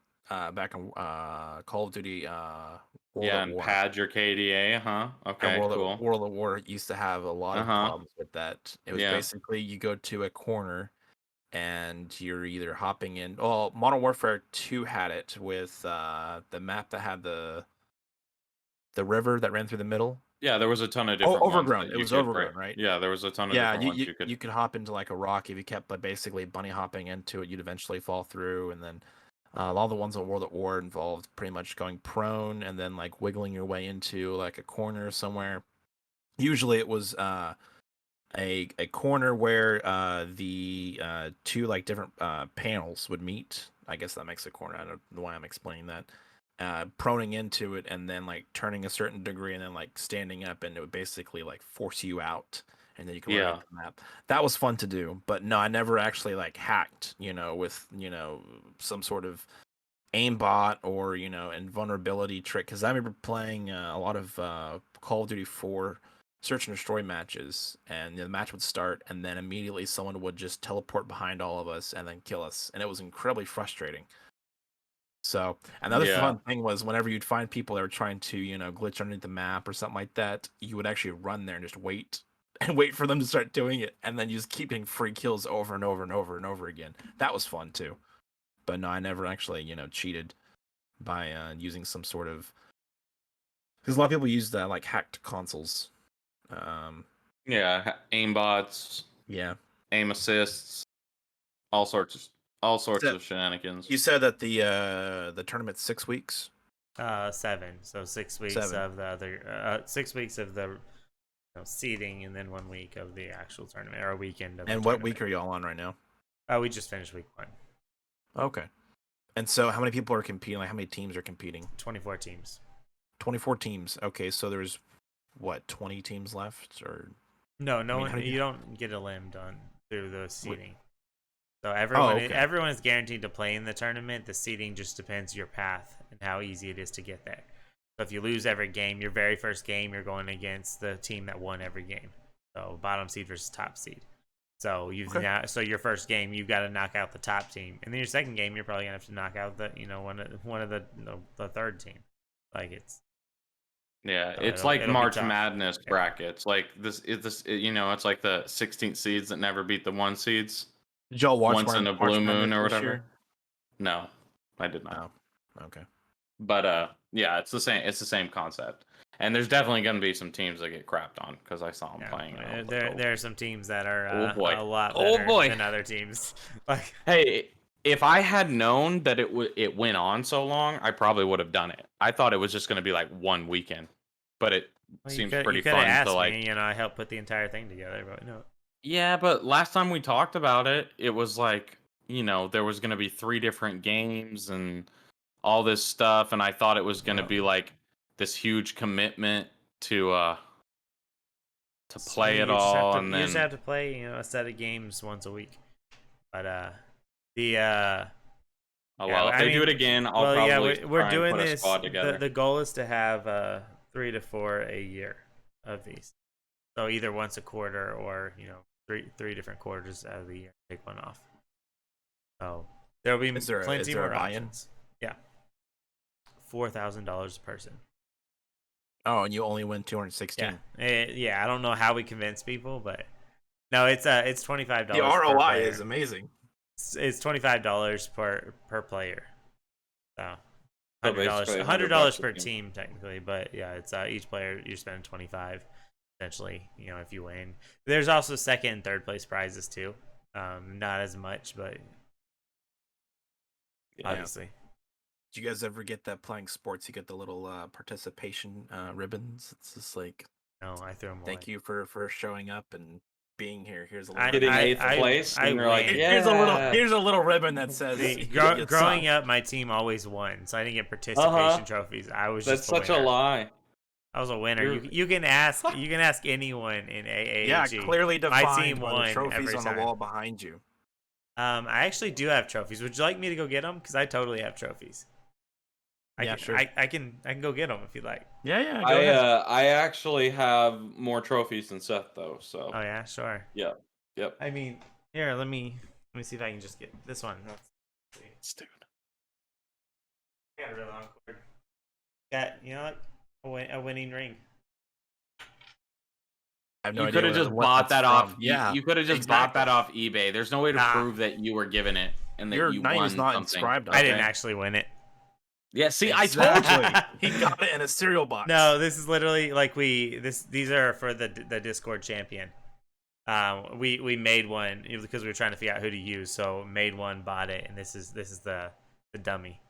back in Call of Duty World at and War. pad your KDA, huh? Okay, cool. World at War used to have a lot of problems with that. It was basically you go to a corner and you're either hopping in. Well, Modern Warfare 2 had it with the map that had the river that ran through the middle. Yeah, there was a ton of different Overgrown. It was overgrown, right? Yeah, there was a ton of different ones you could hop into like a rock if you kept basically bunny hopping into it. You'd eventually fall through, and then all the ones on World at War involved pretty much going prone and then like wiggling your way into like a corner somewhere. Usually it was a corner where the two like different panels would meet. I guess that makes a corner. I don't know why I'm explaining that. Proning into it and then like turning a certain degree and then like standing up, and it would basically like force you out, and then you can run Yeah. out the map. That was fun to do, but no, I never actually like hacked, with some sort of aimbot or invulnerability trick, because I remember playing a lot of Call of Duty 4 search and destroy matches, and the match would start and then immediately someone would just teleport behind all of us and then kill us, and it was incredibly frustrating. So another Yeah. fun thing was whenever you'd find people that were trying to glitch underneath the map or something like that, you would actually run there and just wait and wait for them to start doing it, and then you just keep getting free kills over and over and over and over again. That was fun too. But no, I never actually cheated by using some sort of, because a lot of people use like hacked consoles. Yeah, aimbots, Yeah. aim assists, all sorts of shenanigans. You said that the tournament's 6 weeks. 7. So 6 weeks 7. of the other 6 weeks of the seeding, and then 1 week of the actual tournament, or a weekend of the And what tournament. week are y'all on right now? We just finished week 1. Okay. And so how many people are competing? Like how many teams are competing? 24 teams. 24 teams. Okay, so there's what, 20 teams left, or No, you don't get a limb done through the seeding. So okay. everyone is guaranteed to play in the tournament. The seeding just depends your path and how easy it is to get there. So if you lose every game, your very first game, you're going against the team that won every game. So bottom seed versus top seed. So so your first game, you've got to knock out the top team, and then your second game, you're probably gonna have to knock out the one of the third team. Like it's it's like March Madness brackets. Like this, it's like the 16th seeds that never beat the 1 seeds. Did y'all watch once in a blue moon or whatever? Year? No, I did not. Oh, okay. But yeah, it's the same. It's the same concept. And there's definitely going to be some teams that get crapped on because I saw them playing. There are some teams that are a lot better than other teams. Like, hey, if I had known that it went on so long, I probably would have done it. I thought it was just going to be like 1 weekend, but it seems pretty fun to like. Me, I helped put the entire thing together, but no. Yeah, but last time we talked about it, it was like there was going to be 3 different games and all this stuff, and I thought it was going to be like this huge commitment to play it all, and then you just have to play a set of games once a week. But if they do it again, I'll probably we're doing put this. A squad together. The goal is to have 3 to 4 a year of these. So either once a quarter, or three different quarters out of the year, take one off. So there'll be plenty more options. Yeah, $4,000 a person. Oh, and you only win 216. Yeah. I don't know how we convince people, but no, it's $25. The ROI is amazing. It's $25 per player. So $100 per team technically, but yeah, it's each player you're spending $25 essentially. If you win, there's also second and third place prizes too. Not as much, but obviously. Did you guys ever get that playing sports? You get the little participation ribbons. It's just like, no, I threw them away. Thank you for showing up and being here. Here's a little getting 8th place. And you're like, here's a little ribbon that says. Growing up, my team always won, so I didn't get participation trophies. I was That's just such a lie. I was a winner. You can ask anyone in AAG. Yeah, clearly defined. My team won the trophies on time. the wall behind you. I actually do have trophies. Would you like me to go get them? Because I totally have trophies. Sure. I can go get them if you like. Yeah. Go ahead. I actually have more trophies than Seth though. So. Oh yeah, sure. Yep. I mean, here, let me see if I can just get this one. Dude. I got a really long cord. Got a winning ring. I have no idea. You could have just bought that off. Yeah, you could have just bought that off eBay. There's no way to prove that you were given it and that you won something. Not inscribed on I didn't actually win it. Yeah, see, exactly. I told you. He got it in a cereal box. No, this is literally like these are for the Discord champion. We made one because we were trying to figure out who to use, so made one, bought it, and this is the dummy.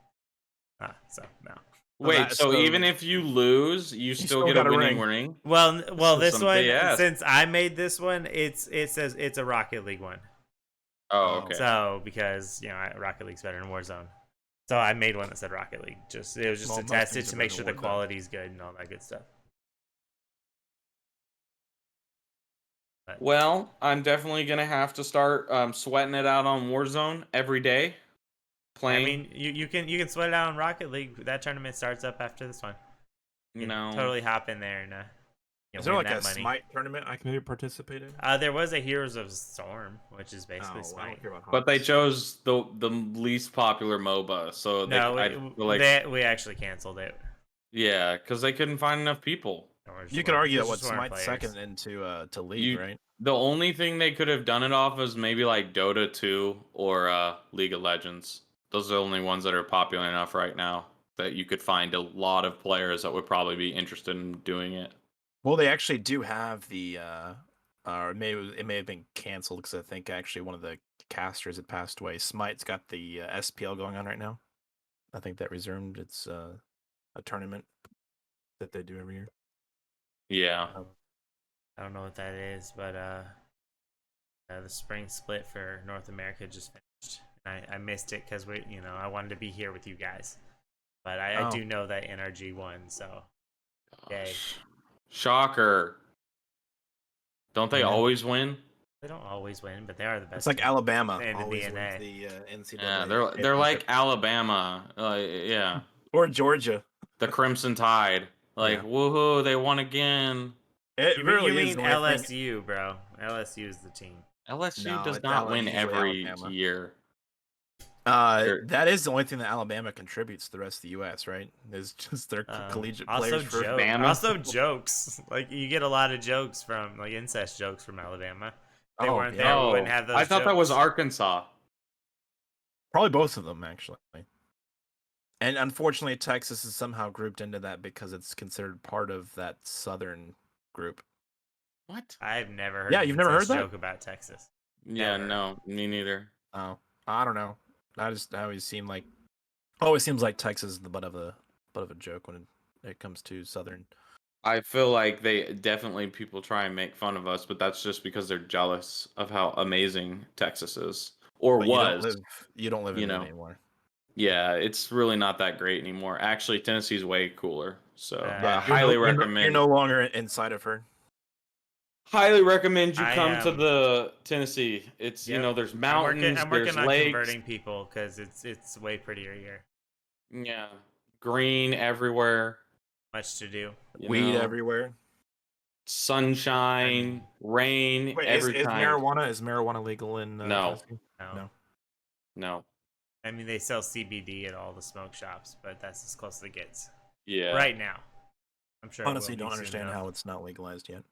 So no. Wait, so even if you lose, you still get a winning ring? Well, this one, BS. since I made this one, it says it's a Rocket League one. Oh, okay. So because Rocket League's better than Warzone, so I made one that said Rocket League. It was just to test it to make sure the quality's good and all that good stuff. But, well, I'm definitely gonna have to start sweating it out on Warzone every day. Playing. I mean, you can sweat it out on Rocket League. That tournament starts up after this one. You can totally hop in there and is there like a Smite tournament I can maybe participate in? There was a Heroes of Storm, which is basically Smite. But they chose the least popular MOBA, so we actually canceled it. Yeah, because they couldn't find enough people. You could argue that what Smite's second into to League, right? The only thing they could have done it off is maybe like Dota 2 or League of Legends. Those are the only ones that are popular enough right now that you could find a lot of players that would probably be interested in doing it. Well, they actually do have the, or maybe it may have been canceled because I think actually one of the casters had passed away. Smite's got the SPL going on right now. I think that resumed its a tournament that they do every year. Yeah. I don't know what that is, but the spring split for North America just finished. I missed it because I wanted to be here with you guys, but I do know that NRG won, so yay. Shocker. Don't they always win? They don't always win, but they are the best. It's like Alabama. And always the DNA. The NCAA. Yeah, they're like Alabama. Yeah. Or Georgia. The Crimson Tide. Woohoo, they won again. You mean LSU, bro. LSU is the team. LSU does not win every year. That is the only thing that Alabama contributes to the rest of the U.S., right? Is just their collegiate players for Bama. Also jokes. Like, you get a lot of jokes from, like, incest jokes from Alabama. They weren't there. We wouldn't have those I thought that was Arkansas. Probably both of them, actually. And unfortunately, Texas is somehow grouped into that because it's considered part of that southern group. What? I've never heard. Yeah, you've never heard that joke about Texas. Yeah, no, me neither. Oh, I don't know. I always seems like Texas is the butt of a joke when it comes to southern. I feel like people try and make fun of us, but that's just because they're jealous of how amazing Texas is or was. You don't live in it anymore. Yeah, it's really not that great anymore. Actually, Tennessee's way cooler. So I highly recommend. You're no longer inside of her. Highly recommend you come to the Tennessee. It's there's mountains, I'm working on lakes. Converting people because it's way prettier here. Yeah, green everywhere. Much to do. Weed everywhere. Sunshine, rain. Wait, every is time. marijuana legal in? No. I mean, they sell CBD at all the smoke shops, but that's as close as it gets. Yeah. Right now, I'm sure. Honestly, don't understand how it's not legalized yet.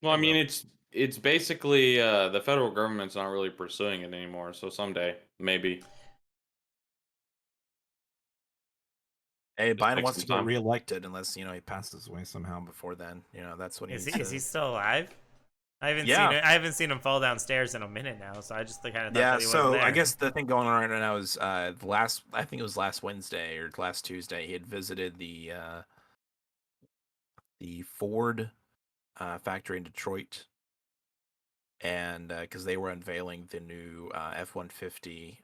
Well, I mean, it's basically the federal government's not really pursuing it anymore. So someday, maybe. Hey, Biden wants to get reelected unless he passes away somehow before then. That's what he is he still alive? I haven't seen him fall downstairs in a minute now, so I just kind of thought that he wasn't there. I guess the thing going on right now is I think it was last Wednesday or last Tuesday he had visited the Ford factory in Detroit, and because they were unveiling the new F-150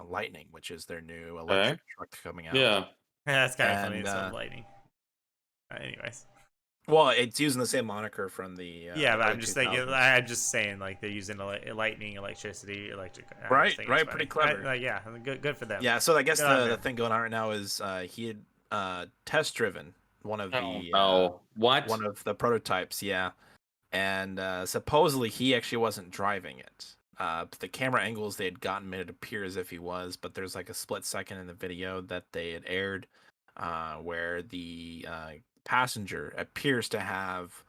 Lightning, which is their new electric truck coming out. Yeah, that's kind of funny. It's Lightning. Anyways. Well, it's using the same moniker from the. Yeah, but I'm just thinking. I'm just saying, like they're using lightning, electricity, electric. Right, pretty clever. Yeah, good for them. Yeah, so I guess the thing going on right now is he had test driven one of one of the prototypes. Yeah, and supposedly he actually wasn't driving it. The camera angles they had gotten made it appear as if he was, but there's like a split second in the video that they had aired where the passenger appears to have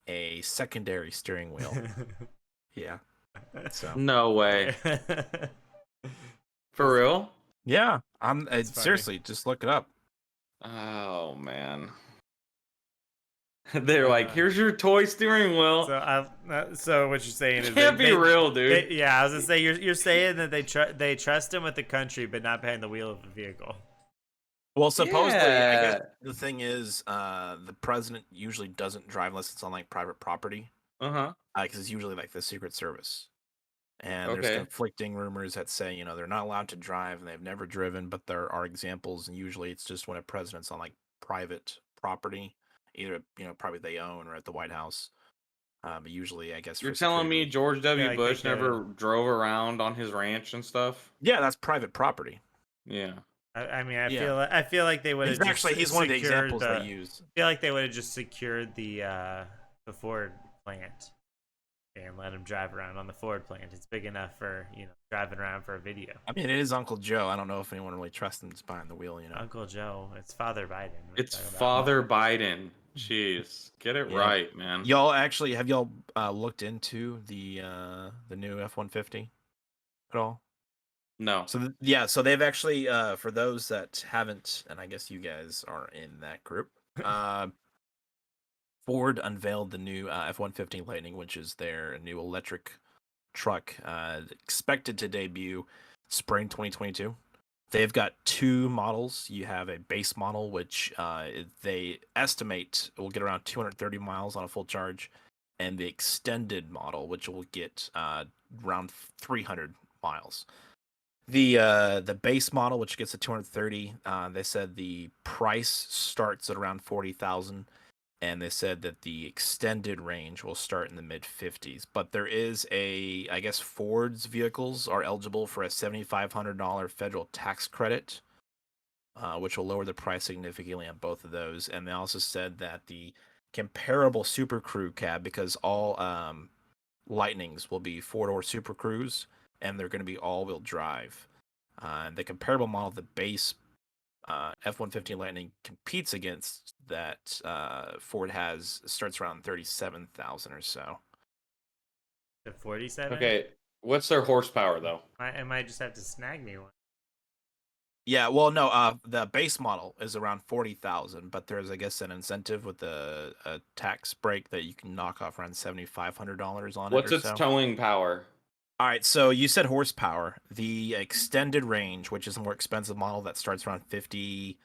a secondary steering wheel. Yeah. So no way. For real? Yeah. Seriously, just look it up. Oh man. They're like, here's your toy steering wheel. So what you're saying is can't be real, dude. I was gonna say you're saying that they trust him with the country, but not behind the wheel of the vehicle. Well, supposedly, I guess Yeah. the thing is, the president usually doesn't drive unless it's on like private property, Uh-huh. because it's usually like the Secret Service. And there's Okay. conflicting rumors that say, they're not allowed to drive and they've never driven, but there are examples, and usually it's just when a president's on like private property, either probably they own or at the White House. But usually, I guess You're for telling security me reasons. George W. like they Bush could. never drove around on his ranch and stuff? Yeah, that's private property. Yeah. I mean, I Yeah, feel like they would have just he's one of the secured examples they the. use. I feel like they would have just secured the Ford plant and let him drive around on the Ford plant. It's big enough for driving around for a video. I mean, it is Uncle Joe. I don't know if anyone really trusts him just behind the wheel. Uncle Joe, it's Father Biden. It's Father Biden. Jeez, get it Yeah. right, man. Have y'all looked into the new F-150 at all? No. So so they've actually for those that haven't, and I guess you guys are in that group, Ford unveiled the new F-150 Lightning, which is their new electric truck, expected to debut spring 2022. They've got two models. You have a base model, which they estimate will get around 230 miles on a full charge, and the extended model, which will get around 300 miles. The base model, which gets to 230, they said the price starts at around 40,000, and they said that the extended range will start in the mid 50s. But there is I guess Ford's vehicles are eligible for a $7,500 federal tax credit, which will lower the price significantly on both of those. And they also said that the comparable Super Crew cab, because all Lightnings will be four-door Super Crews, and they're going to be all-wheel drive. The comparable model, the base F-150 Lightning competes against that Ford has, starts around 37,000 or so. The 47. Okay, what's their horsepower though? I might just have to snag me one. Yeah, well, no, the base model is around 40,000, but there's, I guess, an incentive with a tax break that you can knock off around $7,500 on What's it or its so. towing power? All right, so you said horsepower. The extended range, which is a more expensive model that starts around 50,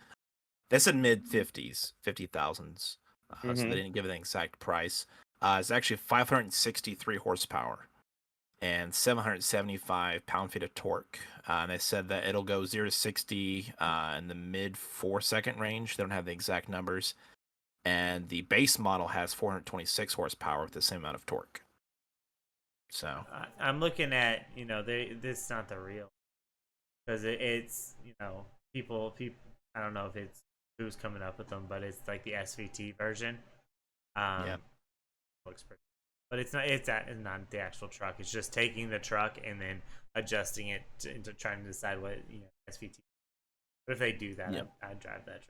they said mid 50s, 50,000s. So they didn't give an exact price. It's actually 563 horsepower and 775 pound-feet of torque. And they said that it'll go 0 to 60 in the mid 4-second range. They don't have the exact numbers. And the base model has 426 horsepower with the same amount of torque. So I'm looking at this is not the real, because it's people I don't know if it's who's coming up with them, but it's like the SVT version. Yeah, looks pretty, but it's not the actual truck. It's just taking the truck and then adjusting it into trying to decide what SVT. But if they do that, I'd drive that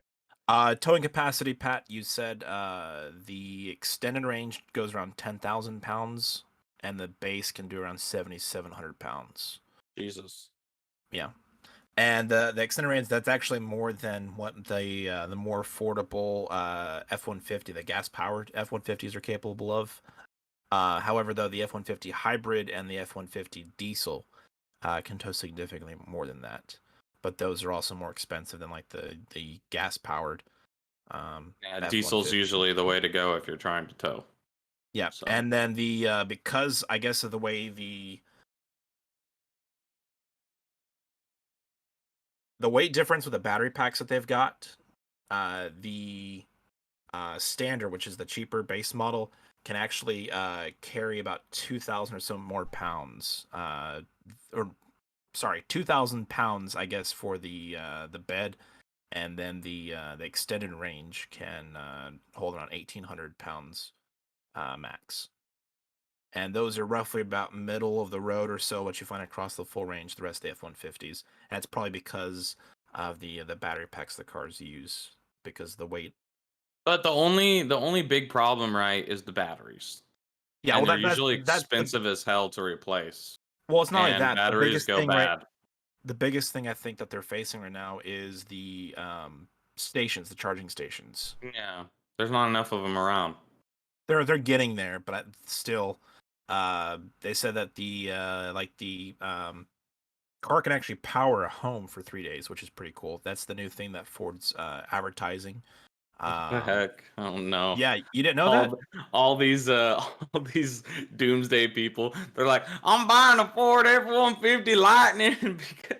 truck. Towing capacity, Pat, you said the extended range goes around 10,000 pounds, and the base can do around 7,700 pounds. Jesus. Yeah. And the extended range, that's actually more than what the more affordable F-150, the gas-powered F-150s are capable of. However, though, the F-150 hybrid and the F-150 diesel can tow significantly more than that. But those are also more expensive than like the gas-powered. Yeah, diesel's usually the way to go if you're trying to tow. Yeah, so. And then because I guess of the way the weight difference with the battery packs that they've got, the standard, which is the cheaper base model, can actually carry about 2,000 or so more pounds. 2,000 pounds, I guess, for the bed, and then the extended range can hold around 1,800 pounds max. And those are roughly about middle of the road or so, what you find across the full range, the rest of the F-150s. And it's probably because of the battery packs the cars use, because of the weight. But the only big problem, right, is the batteries. Yeah, and they're usually expensive as hell to replace. Well, it's not like that. Batteries go bad. The biggest thing I think that they're facing right now is the stations, the charging stations. Yeah, there's not enough of them around. They're getting there, but still, they said that the car can actually power a home for 3 days, which is pretty cool. That's the new thing that Ford's advertising. What the heck? I don't know. Yeah, you didn't know that? All, all these all these doomsday people, they're like, I'm buying a Ford F-150 Lightning because...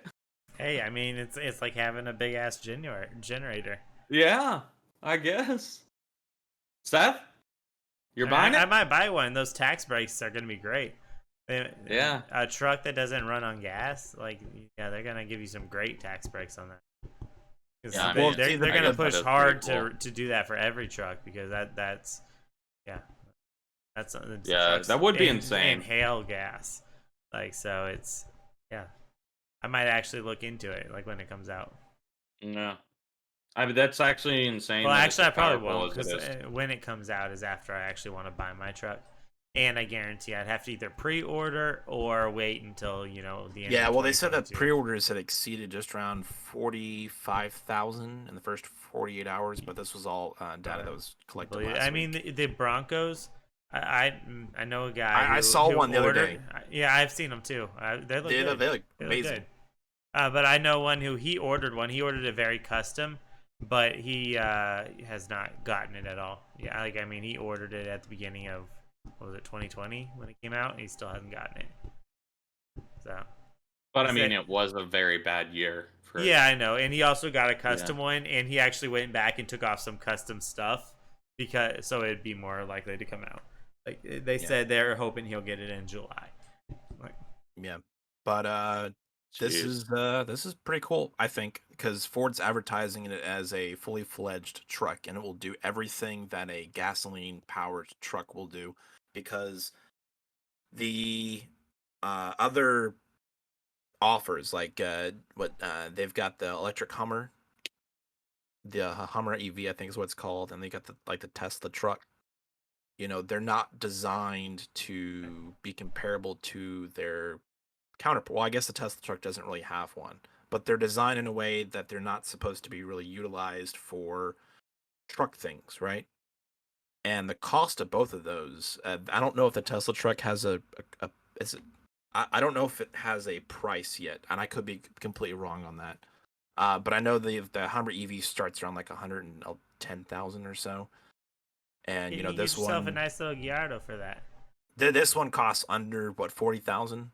Hey, I mean, it's like having a big ass generator. Yeah, I guess. Seth, you're buying it? I might buy one. Those tax breaks are gonna be great. Yeah. A truck that doesn't run on gas, like, yeah, they're gonna give you some great tax breaks on that. Yeah, they're gonna push hard cool. to do that for every truck, because that's yeah, that would be insane. Inhale gas, like, so it's, yeah. I might actually look into it, like, when it comes out. No, I mean, that's actually insane. Well, actually, I probably won't, because when it comes out is after I actually want to buy my truck. And I guarantee I'd have to either pre-order or wait until, the end. Yeah, well, they said that pre-orders had exceeded just around 45,000 in the first 48 hours, but this was all data that was collected last I mean, the Broncos. I know a guy. I saw one the other day. Yeah, I've seen them too. They look good. They look amazing. Good. But I know one who he ordered one. He ordered it very custom, but he has not gotten it at all. Yeah, like, I mean, he ordered it at the beginning of, what was it, 2020 when it came out, and he still hasn't gotten it. So. But I mean, it was a very bad year. Yeah, I know, and he also got a custom one, and he actually went back and took off some custom stuff so it'd be more likely to come out. Like, they said they're hoping he'll get it in July. Like, yeah, but this is pretty cool, I think, because Ford's advertising it as a fully fledged truck, and it will do everything that a gasoline powered truck will do. Because the other offers, like they've got the electric Hummer, the Hummer EV, I think is what it's called, and they got the Tesla truck. They're not designed to be comparable to their counterpart. Well, I guess the Tesla truck doesn't really have one, but they're designed in a way that they're not supposed to be really utilized for truck things, right? And the cost of both of those, I don't know if the Tesla truck has I don't know if it has a price yet, and I could be completely wrong on that. But I know the Hummer EV starts around like 110,000 or so, and you this get yourself one, a nice little Gallardo for that. This one costs under 40,000,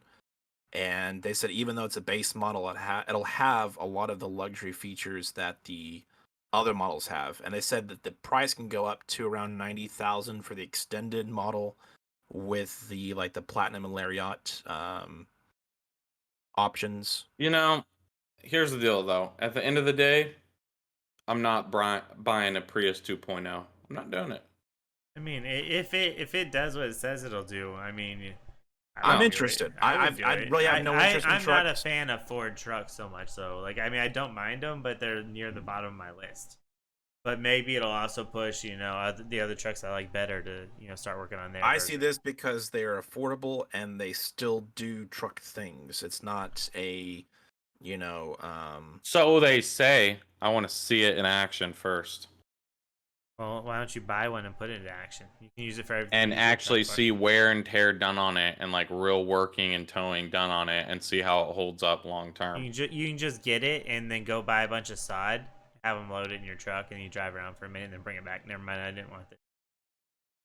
and they said even though it's a base model, it'll have a lot of the luxury features that the other models have, and they said that the price can go up to around 90,000 for the extended model with the Platinum and Lariat options. Here's the deal though. At the end of the day, I'm not buying a Prius 2.0. I'm not doing it. I mean, if it does what it says it'll do, I mean, I'm interested. I really have no interest in trucks. I'm not a fan of Ford trucks so much, so, like, I mean, I don't mind them, but they're near the bottom of my list. But maybe it'll also push, the other trucks I like better to, start working on their. I see this because they are affordable and they still do truck things. It's not a, So they say. I want to see it in action first. Well, why don't you buy one and put it into action? You can use it for everything. And actually see wear and tear done on it, and like real working and towing done on it, and see how it holds up long term. You can just get it and then go buy a bunch of sod, have them load it in your truck, and you drive around for a minute and then bring it back. Never mind, I didn't want it.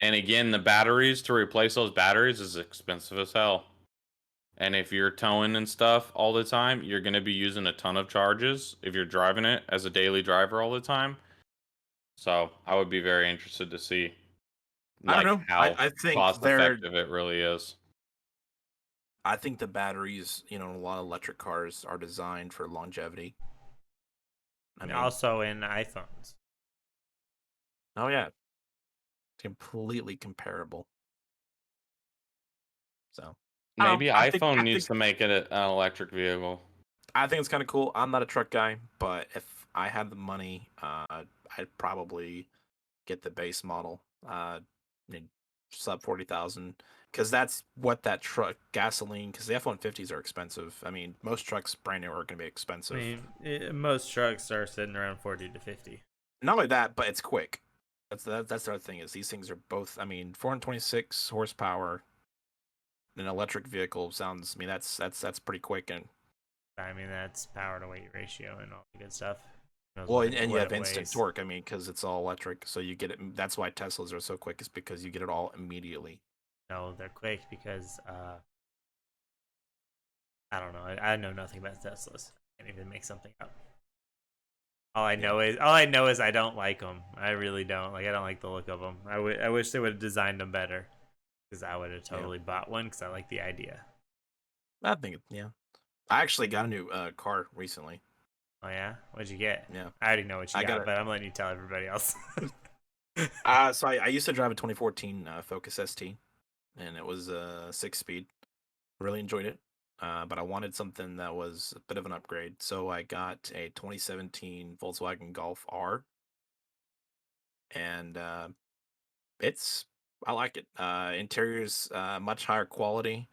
And again, the batteries, to replace those batteries is expensive as hell. And if you're towing and stuff all the time, you're going to be using a ton of charges if you're driving it as a daily driver all the time. So I would be very interested to see, I don't know, how I think cost effective it really is. I think the batteries, in a lot of electric cars are designed for longevity. I mean, also in iPhones. Oh yeah, it's completely comparable. So maybe iPhone needs to make it an electric vehicle. I think it's kind of cool. I'm not a truck guy, but if I had the money, I'd probably get the base model, sub 40,000, because that's what that truck gasoline. Because the F-150s are expensive. I mean, most trucks brand new are going to be expensive. I mean, most trucks are sitting around 40 to 50. Not only that, but it's quick. That's the other thing is these things are both. I mean, 426 horsepower. An electric vehicle sounds. I mean, that's pretty quick. And I mean, that's power to weight ratio and all the good stuff. Well, and you have instant torque. I mean, because it's all electric, so you get it. That's why Teslas are so quick, is because you get it all immediately. No, they're quick because I don't know. I know nothing about Teslas. I can't even make something up. All I know is I don't like them. I really don't. Like, I don't like the look of them. I wish they would have designed them better, because I would have totally bought one because I like the idea. I think, yeah. I actually got a new car recently. Oh yeah, what'd you get? Yeah, I already know what you got, but I'm letting you tell everybody else. So I used to drive a 2014 Focus ST, and it was a 6-speed. Really enjoyed it, but I wanted something that was a bit of an upgrade, so I got a 2017 Volkswagen Golf R, and I like it. Interior's much higher quality.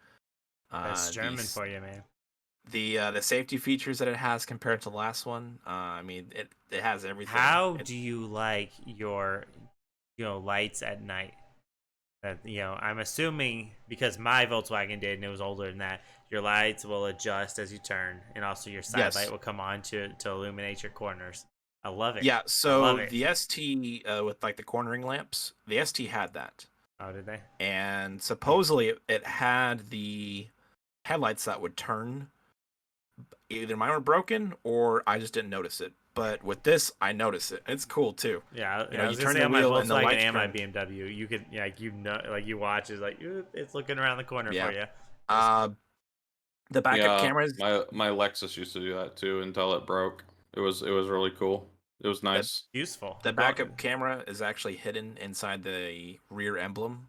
That's German The for you, man. the safety features that it has compared to the last one, I mean, it has everything. How do you like your lights at night? That I'm assuming, because my Volkswagen did and it was older than that, your lights will adjust as you turn, and also your side light will come on to illuminate your corners. I love it. Yeah, so the ST with like the cornering lamps, the ST had that. Oh, did they? And supposedly it had the headlights that would turn. Either mine were broken or I just didn't notice it. But with this, I notice it. It's cool too. Yeah, you turn the wheel and the lights and my BMW. You could, you watch, it's like it's looking around the corner for you. The backup cameras. My Lexus used to do that too until it broke. It was really cool. It was nice. Useful. The backup camera is actually hidden inside the rear emblem.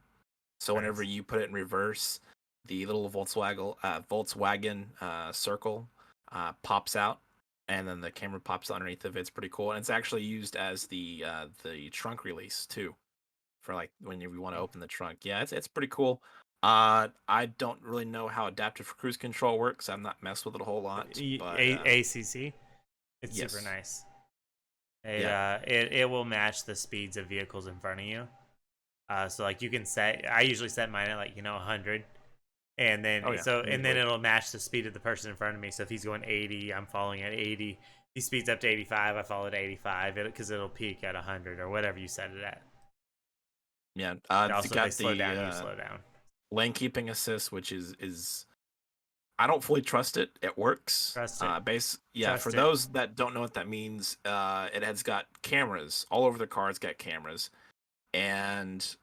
So whenever you put it in reverse, the little Volkswagen circle pops out, and then the camera pops underneath of it. It's pretty cool, and it's actually used as the trunk release too, for like when you want to open the trunk. Yeah, it's pretty cool. I don't really know how adaptive cruise control works. I've not messed with it a whole lot. But ACC, it's super nice. It will match the speeds of vehicles in front of you. So like you can set. I usually set mine at 100, and then then it'll match the speed of the person in front of me. So if he's going 80, I'm following at 80. If he speeds up to 85, I follow at 85, because it'll peak at 100 or whatever you set it at. Yeah. Also, if they slow down, you slow down. Lane keeping assist, which is I don't fully trust it. It works. Trust it. For those that don't know what that means, it has got cameras all over the car. It's got cameras, and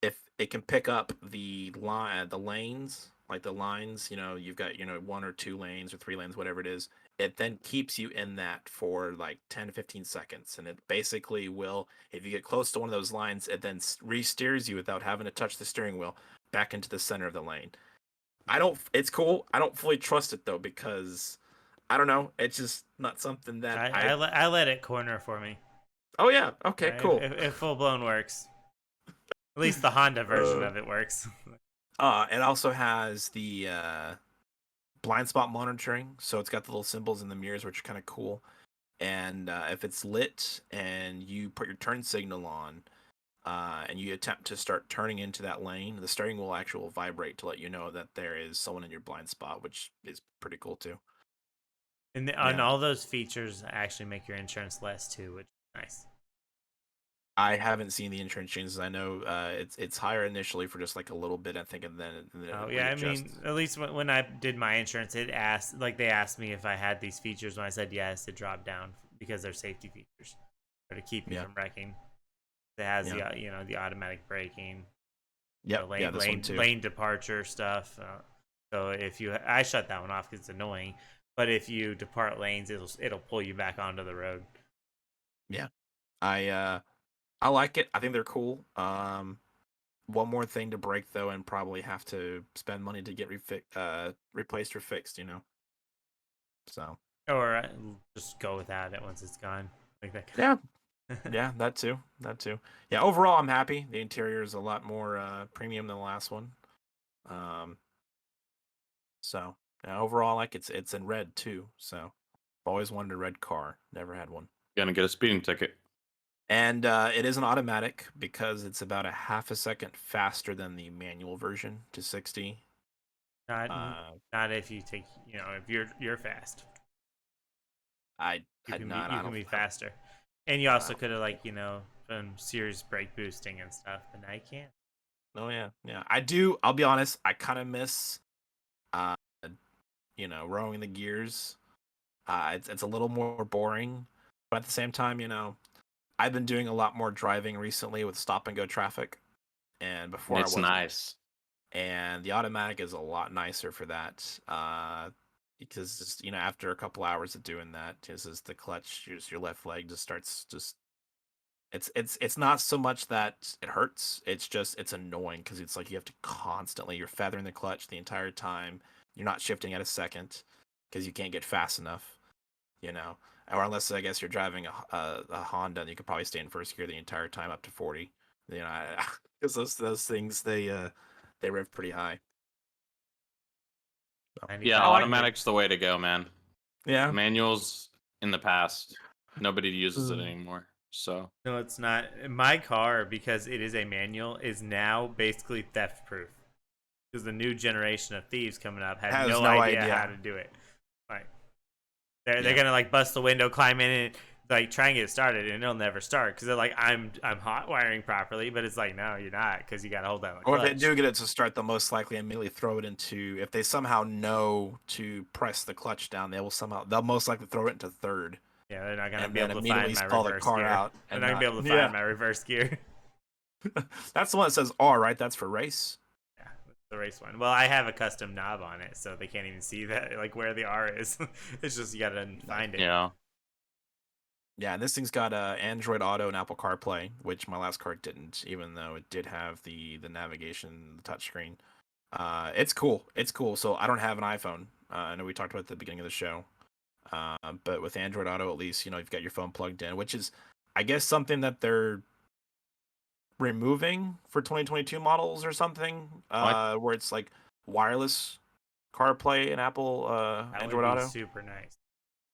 if it can pick up the lanes, like the lines, you've got 1 or 2 lanes or 3 lanes, whatever it is. It then keeps you in that for like 10 to 15 seconds, and it basically will, if you get close to one of those lines, it then re-steers you without having to touch the steering wheel back into the center of the lane. It's cool. I don't fully trust it though, because I don't know. It's just not something that I let it corner for me. Oh yeah. Okay. Cool. It full blown works. At least the Honda version of it works. It also has the blind spot monitoring, so it's got the little symbols in the mirrors, which are kind of cool. And if it's lit and you put your turn signal on, and you attempt to start turning into that lane, the steering wheel actually will vibrate to let you know that there is someone in your blind spot, which is pretty cool too. And all those features actually make your insurance less too, which is nice. I haven't seen the insurance changes. I know it's higher initially for just like a little bit, I think, and then I mean, at least when I did my insurance, they asked me if I had these features. When I said yes, it dropped down because they're safety features, or to keep you from wrecking. It has the automatic braking, lane departure stuff. So if I shut that one off because it's annoying, but if you depart lanes, it'll pull you back onto the road. Yeah, I like it. I think they're cool. One more thing to break though, and probably have to spend money to get replaced or fixed. So. Or just go without it once it's gone, like that. Yeah. Yeah, that too. Yeah, overall, I'm happy. The interior is a lot more premium than the last one. So yeah, overall, like it's in red too. So I've always wanted a red car, never had one. Gonna get a speeding ticket. And it is an automatic because it's about a half a second faster than the manual version to 60. Not if you take, if you're fast. You can be faster. And you also could have done serious brake boosting and stuff, but now you can't. Oh yeah. I do. I'll be honest. I kind of miss, rowing the gears. It's a little more boring, but at the same time, I've been doing a lot more driving recently with stop and go traffic, and before it's I wasn't. Nice. And the automatic is a lot nicer for that. Because after a couple hours of doing that, just the clutch, your left leg just starts it's not so much that it hurts, it's annoying because it's like you have to constantly, you're feathering the clutch the entire time. You're not shifting at a second because you can't get fast enough, or unless I guess you're driving a Honda, and you could probably stay in first gear the entire time up to 40. Because those things they rev pretty high. Yeah, automatic's the way to go, man. Yeah. Manuals in the past, nobody uses it anymore. So no, it's not. My car, because it is a manual, is now basically theft proof. Because the new generation of thieves coming up has no idea how to do it. Like they're gonna bust the window, climb in, and try and get it started, and it'll never start because they're like, I'm hot wiring properly, but it's like, no, you're not, because you gotta hold down the clutch. Or if they do get it to start, they'll most likely immediately throw it into. If they somehow know to press the clutch down, they'll most likely throw it into third. Yeah, they're not gonna be able to find my reverse gear. They're not gonna be able to find my reverse gear. That's the one that says R, right? That's for race. Yeah, the race one. Well, I have a custom knob on it, so they can't even see that, where the R is. It's just you gotta find it. Yeah. Yeah, and this thing's got Android Auto and Apple CarPlay, which my last car didn't, even though it did have the navigation, the touchscreen. It's cool. It's cool. So I don't have an iPhone. I know we talked about it at the beginning of the show. But with Android Auto, at least, you've got your phone plugged in, which is, I guess, something that they're removing for 2022 models or something, where it's like wireless CarPlay and Apple Android Auto. Super nice.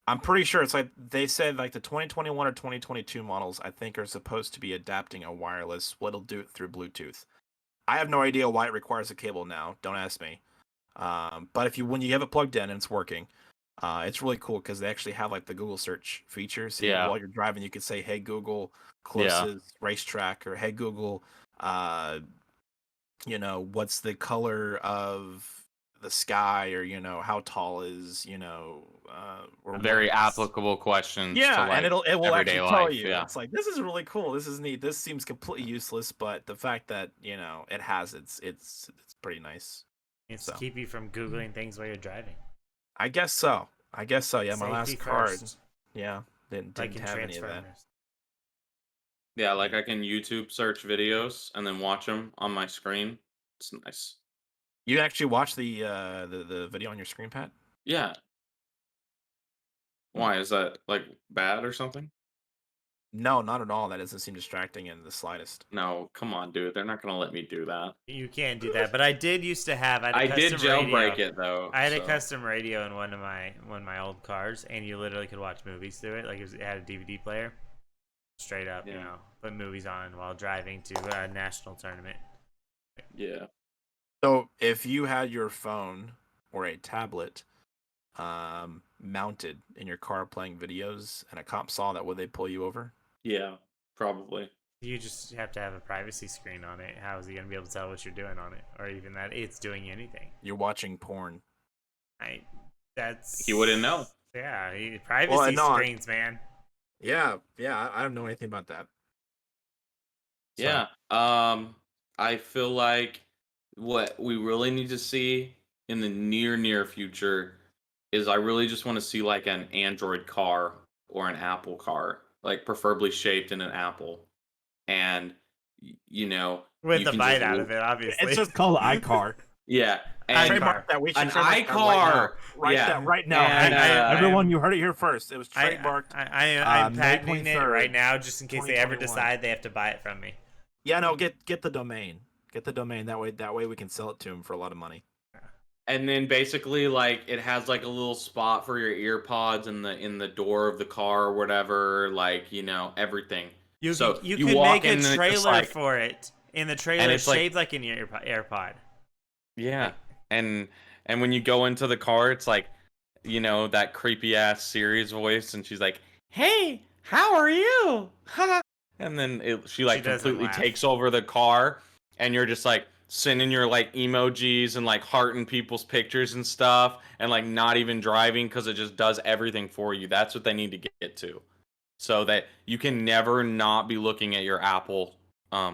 I'm pretty sure it's they said the 2021 or 2022 models, I think, are supposed to be adapting a wireless. What'll do it through Bluetooth. I have no idea why it requires a cable now. Don't ask me. But when you have it plugged in and it's working, it's really cool because they actually have the Google search feature. So while you're driving, you could say, "Hey Google, closest racetrack," or "Hey Google, what's the color of the sky," or how tall is or very applicable questions. Yeah, to, and it will actually tell you. Yeah. It's this is really cool. This is neat. This seems completely useless, but the fact that it has it's pretty nice. It's to keep you from googling things while you're driving. I guess so. Yeah, Safety my last card. Yeah, didn't have any of that. Yeah, I can YouTube search videos and then watch them on my screen. It's nice. You actually watch the video on your screen, Pat? Yeah. Why is that bad or something? No, not at all. That doesn't seem distracting in the slightest. No, come on, dude. They're not gonna let me do that. You can't do that. But I did used to have. I did jailbreak it though. I had a custom radio in one of my old cars, and you literally could watch movies through it. It had a DVD player, straight up. Put movies on while driving to a national tournament. Yeah. So if you had your phone or a tablet mounted in your car playing videos, and a cop saw that, would they pull you over? Yeah, probably. You just have to have a privacy screen on it. How is he going to be able to tell what you're doing on it, or even that it's doing anything? You're watching porn. He wouldn't know. Yeah, privacy screens, man. Yeah, I don't know anything about that. So. Yeah, I feel like what we really need to see in the near future is I really just want to see an Android car or an Apple car, preferably shaped in an Apple, and with the bite out of it, obviously. It's just called iCar. Yeah, and trademark that. We should an iCar right now. And, everyone, you heard it here first. It was trademarked. I'm patenting it right now, just in case they ever decide they have to buy it from me. Yeah, no, get the domain. Get the domain. That way we can sell it to them for a lot of money. And then basically, it has a little spot for your ear pods in the door of the car or whatever. Everything. You could make a trailer for it, and the trailer is shaped like an AirPod. Yeah, and And when you go into the car, it's like, you know, that creepy ass Siri's voice, and she's like, "Hey, how are you?" And then she like completely takes over the car, and you're just like sending your like emojis and like hearting people's pictures and stuff, and like not even driving because it just does everything for you. That's what they need to get to, so that you can never not be looking at your Apple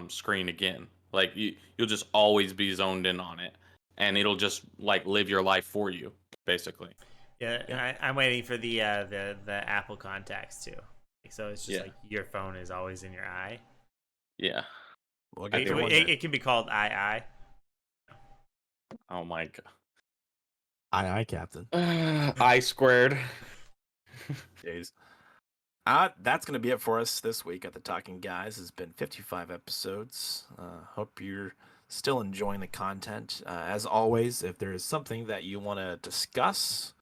screen again. Like you'll just always be zoned in on it, and it'll just like live your life for you, basically. Yeah. I'm waiting for the Apple contacts too. So it's just like your phone is always in your eye. Yeah. Well, it can be called II. Oh my god. Aye, Captain. I squared. Jeez. That's going to be it for us this week at the Talking Guys. It's been 55 episodes. Hope you're still enjoying the content. As always, if there is something that you want to discuss,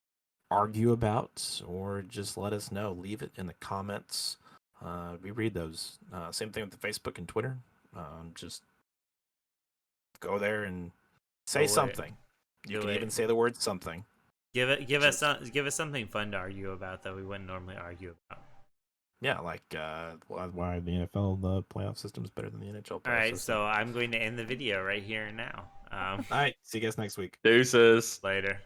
argue about, or just let us know, leave it in the comments. We read those. Same thing with the Facebook and Twitter. Just go there and say something. You can even say the word something. Give us something fun to argue about that we wouldn't normally argue about. Yeah, like why the NFL the playoff system is better than the NHL playoff All right, system. so I'm going to end the video right here and now. All right, see you guys next week. Deuces. Later.